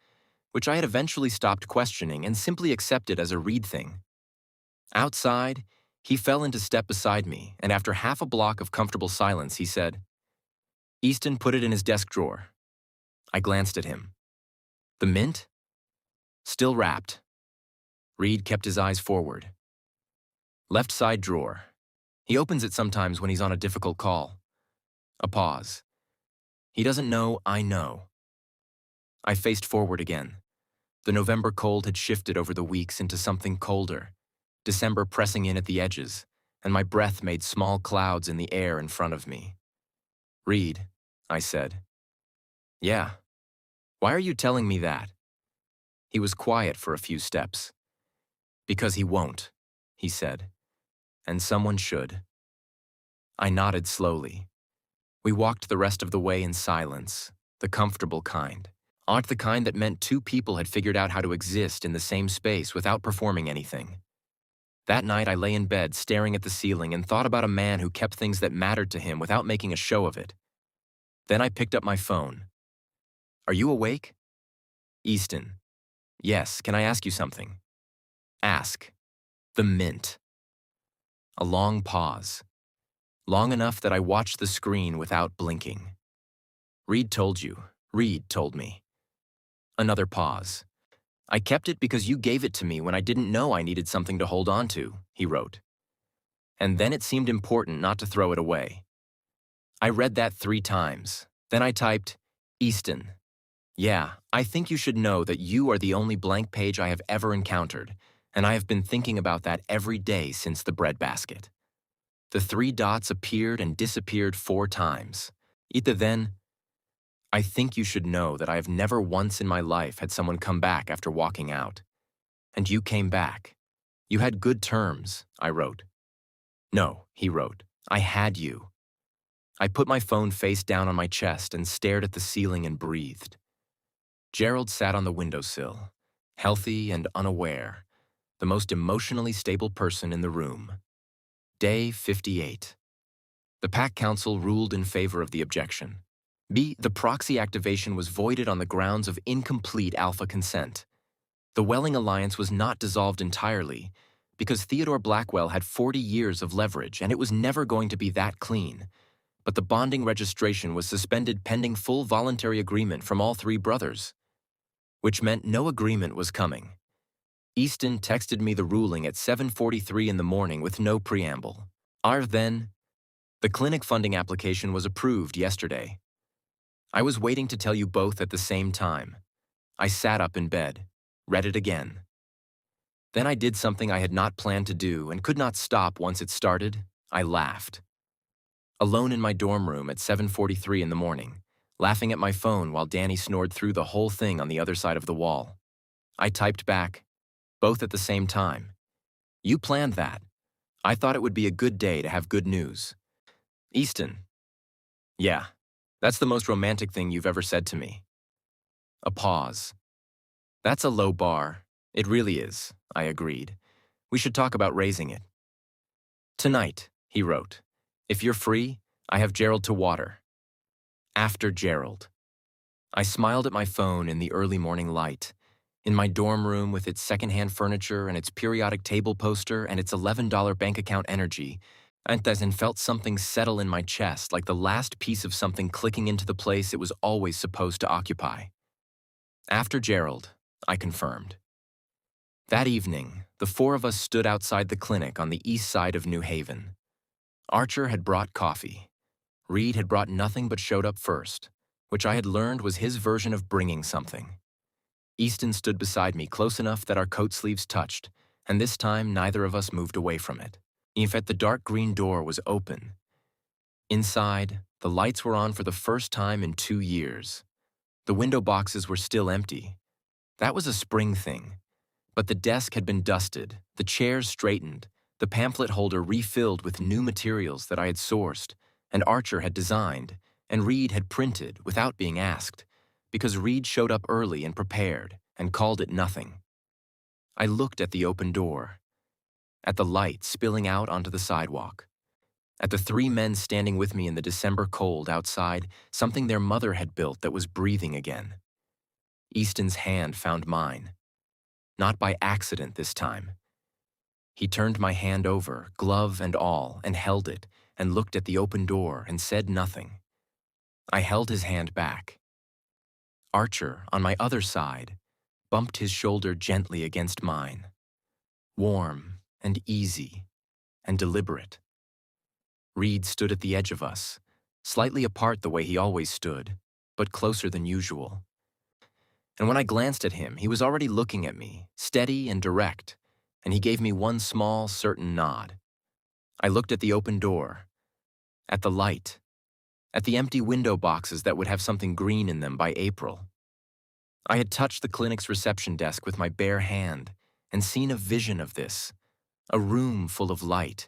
which I had eventually stopped questioning and simply accepted as a Reed thing. Outside, he fell into step beside me, and after half a block of comfortable silence, he said, Easton put it in his desk drawer. I glanced at him. The mint? Still wrapped. Reed kept his eyes forward. Left side drawer. He opens it sometimes when he's on a difficult call. A pause. He doesn't know I know. I faced forward again. The November cold had shifted over the weeks into something colder, December pressing in at the edges, and my breath made small clouds in the air in front of me. Reed, I said. Yeah. Why are you telling me that? He was quiet for a few steps. Because he won't, he said. And someone should. I nodded slowly. We walked the rest of the way in silence, the comfortable kind. Not the kind that meant 2 people had figured out how to exist in the same space without performing anything. That night I lay in bed staring at the ceiling and thought about a man who kept things that mattered to him without making a show of it. Then I picked up my phone. Are you awake? Easton. Yes, can I ask you something? Ask. The mint. A long pause. Long enough that I watched the screen without blinking. Reed told you. Reed told me. Another pause. I kept it because you gave it to me when I didn't know I needed something to hold on to, he wrote. And then it seemed important not to throw it away. I read that 3 times. Then I typed, Easton. Yeah, I think you should know that you are the only blank page I have ever encountered, and I have been thinking about that every day since the breadbasket. The 3 dots appeared and disappeared 4 times. Either then, I think you should know that I have never once in my life had someone come back after walking out. And you came back. You had good terms, I wrote. No, he wrote. I had you. I put my phone face down on my chest and stared at the ceiling and breathed. Gerald sat on the windowsill, healthy and unaware, the most emotionally stable person in the room. Day 58. The Pack Council ruled in favor of the objection. B. The proxy activation was voided on the grounds of incomplete alpha consent. The Welling alliance was not dissolved entirely, because Theodore Blackwell had 40 years of leverage and it was never going to be that clean. But the bonding registration was suspended pending full voluntary agreement from all three brothers, which meant no agreement was coming. Easton texted me the ruling at 7:43 in the morning with no preamble. Then, the clinic funding application was approved yesterday. I was waiting to tell you both at the same time. I sat up in bed, read it again. Then I did something I had not planned to do and could not stop once it started. I laughed. Alone in my dorm room at 7:43 in the morning, laughing at my phone while Danny snored through the whole thing on the other side of the wall. I typed back, both at the same time. You planned that. I thought it would be a good day to have good news. Easton. Yeah, that's the most romantic thing you've ever said to me. A pause. That's a low bar. It really is, I agreed. We should talk about raising it. Tonight, he wrote. If you're free, I have Gerald to water. After Gerald. I smiled at my phone in the early morning light. In my dorm room with its secondhand furniture and its periodic table poster and its $11 bank account energy, and felt something settle in my chest like the last piece of something clicking into the place it was always supposed to occupy. After Gerald, I confirmed. That evening, the four of us stood outside the clinic on the east side of New Haven. Archer had brought coffee. Reed had brought nothing but showed up first, which I had learned was his version of bringing something. Easton stood beside me close enough that our coat sleeves touched, and this time neither of us moved away from it. In fact, the dark green door was open. Inside, the lights were on for the first time in 2 years. The window boxes were still empty. That was a spring thing. But the desk had been dusted, the chairs straightened, the pamphlet holder refilled with new materials that I had sourced, and Archer had designed, and Reed had printed without being asked, because Reed showed up early and prepared and called it nothing. I looked at the open door, at the light spilling out onto the sidewalk, at the three men standing with me in the December cold outside, something their mother had built that was breathing again. Easton's hand found mine. Not by accident this time. He turned my hand over, glove and all, and held it, and looked at the open door and said nothing. I held his hand back. Archer, on my other side, bumped his shoulder gently against mine. Warm and easy and deliberate. Reed stood at the edge of us, slightly apart the way he always stood, but closer than usual. And when I glanced at him, he was already looking at me, steady and direct, and he gave me one small, certain nod. I looked at the open door, at the light, at the empty window boxes that would have something green in them by April. I had touched the clinic's reception desk with my bare hand and seen a vision of this, a room full of light,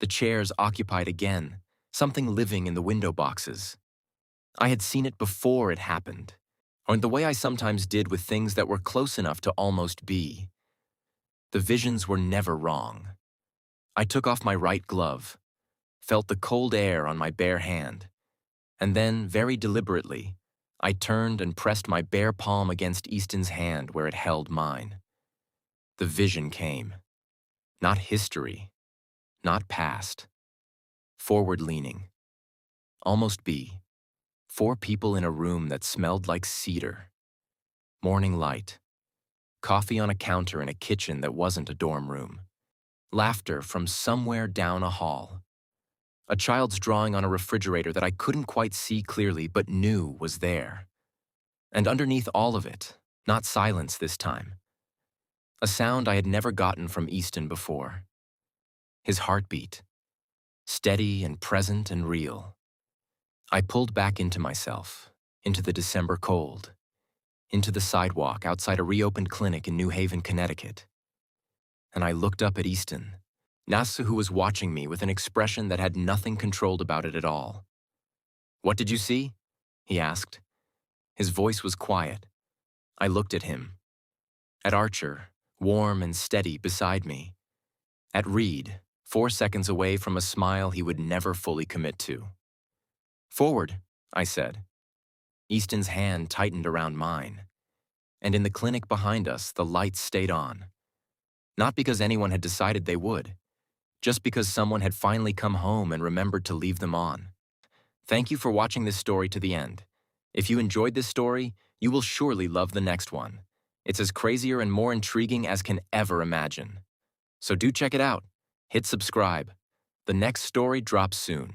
the chairs occupied again, something living in the window boxes. I had seen it before it happened, or in the way I sometimes did with things that were close enough to almost be. The visions were never wrong. I took off my right glove, felt the cold air on my bare hand, and then, very deliberately, I turned and pressed my bare palm against Easton's hand where it held mine. The vision came. Not history, not past. Forward-leaning. Almost be. 4 people in a room that smelled like cedar. Morning light. Coffee on a counter in a kitchen that wasn't a dorm room. Laughter from somewhere down a hall. A child's drawing on a refrigerator that I couldn't quite see clearly but knew was there. And underneath all of it, not silence this time. A sound I had never gotten from Easton before. His heartbeat. Steady and present and real. I pulled back into myself, into the December cold, into the sidewalk outside a reopened clinic in New Haven, Connecticut. And I looked up at Easton, Nasu, who was watching me with an expression that had nothing controlled about it at all. "What did you see?" he asked. His voice was quiet. I looked at him. At Archer, warm and steady beside me. At Reed, 4 seconds away from a smile he would never fully commit to. "Forward," I said. Easton's hand tightened around mine. and in the clinic behind us, the lights stayed on. Not because anyone had decided they would, just because someone had finally come home and remembered to leave them on. Thank you for watching this story to the end. If you enjoyed this story, you will surely love the next one. It's as crazier and more intriguing as can ever imagine. So do check it out. Hit subscribe. The next story drops soon.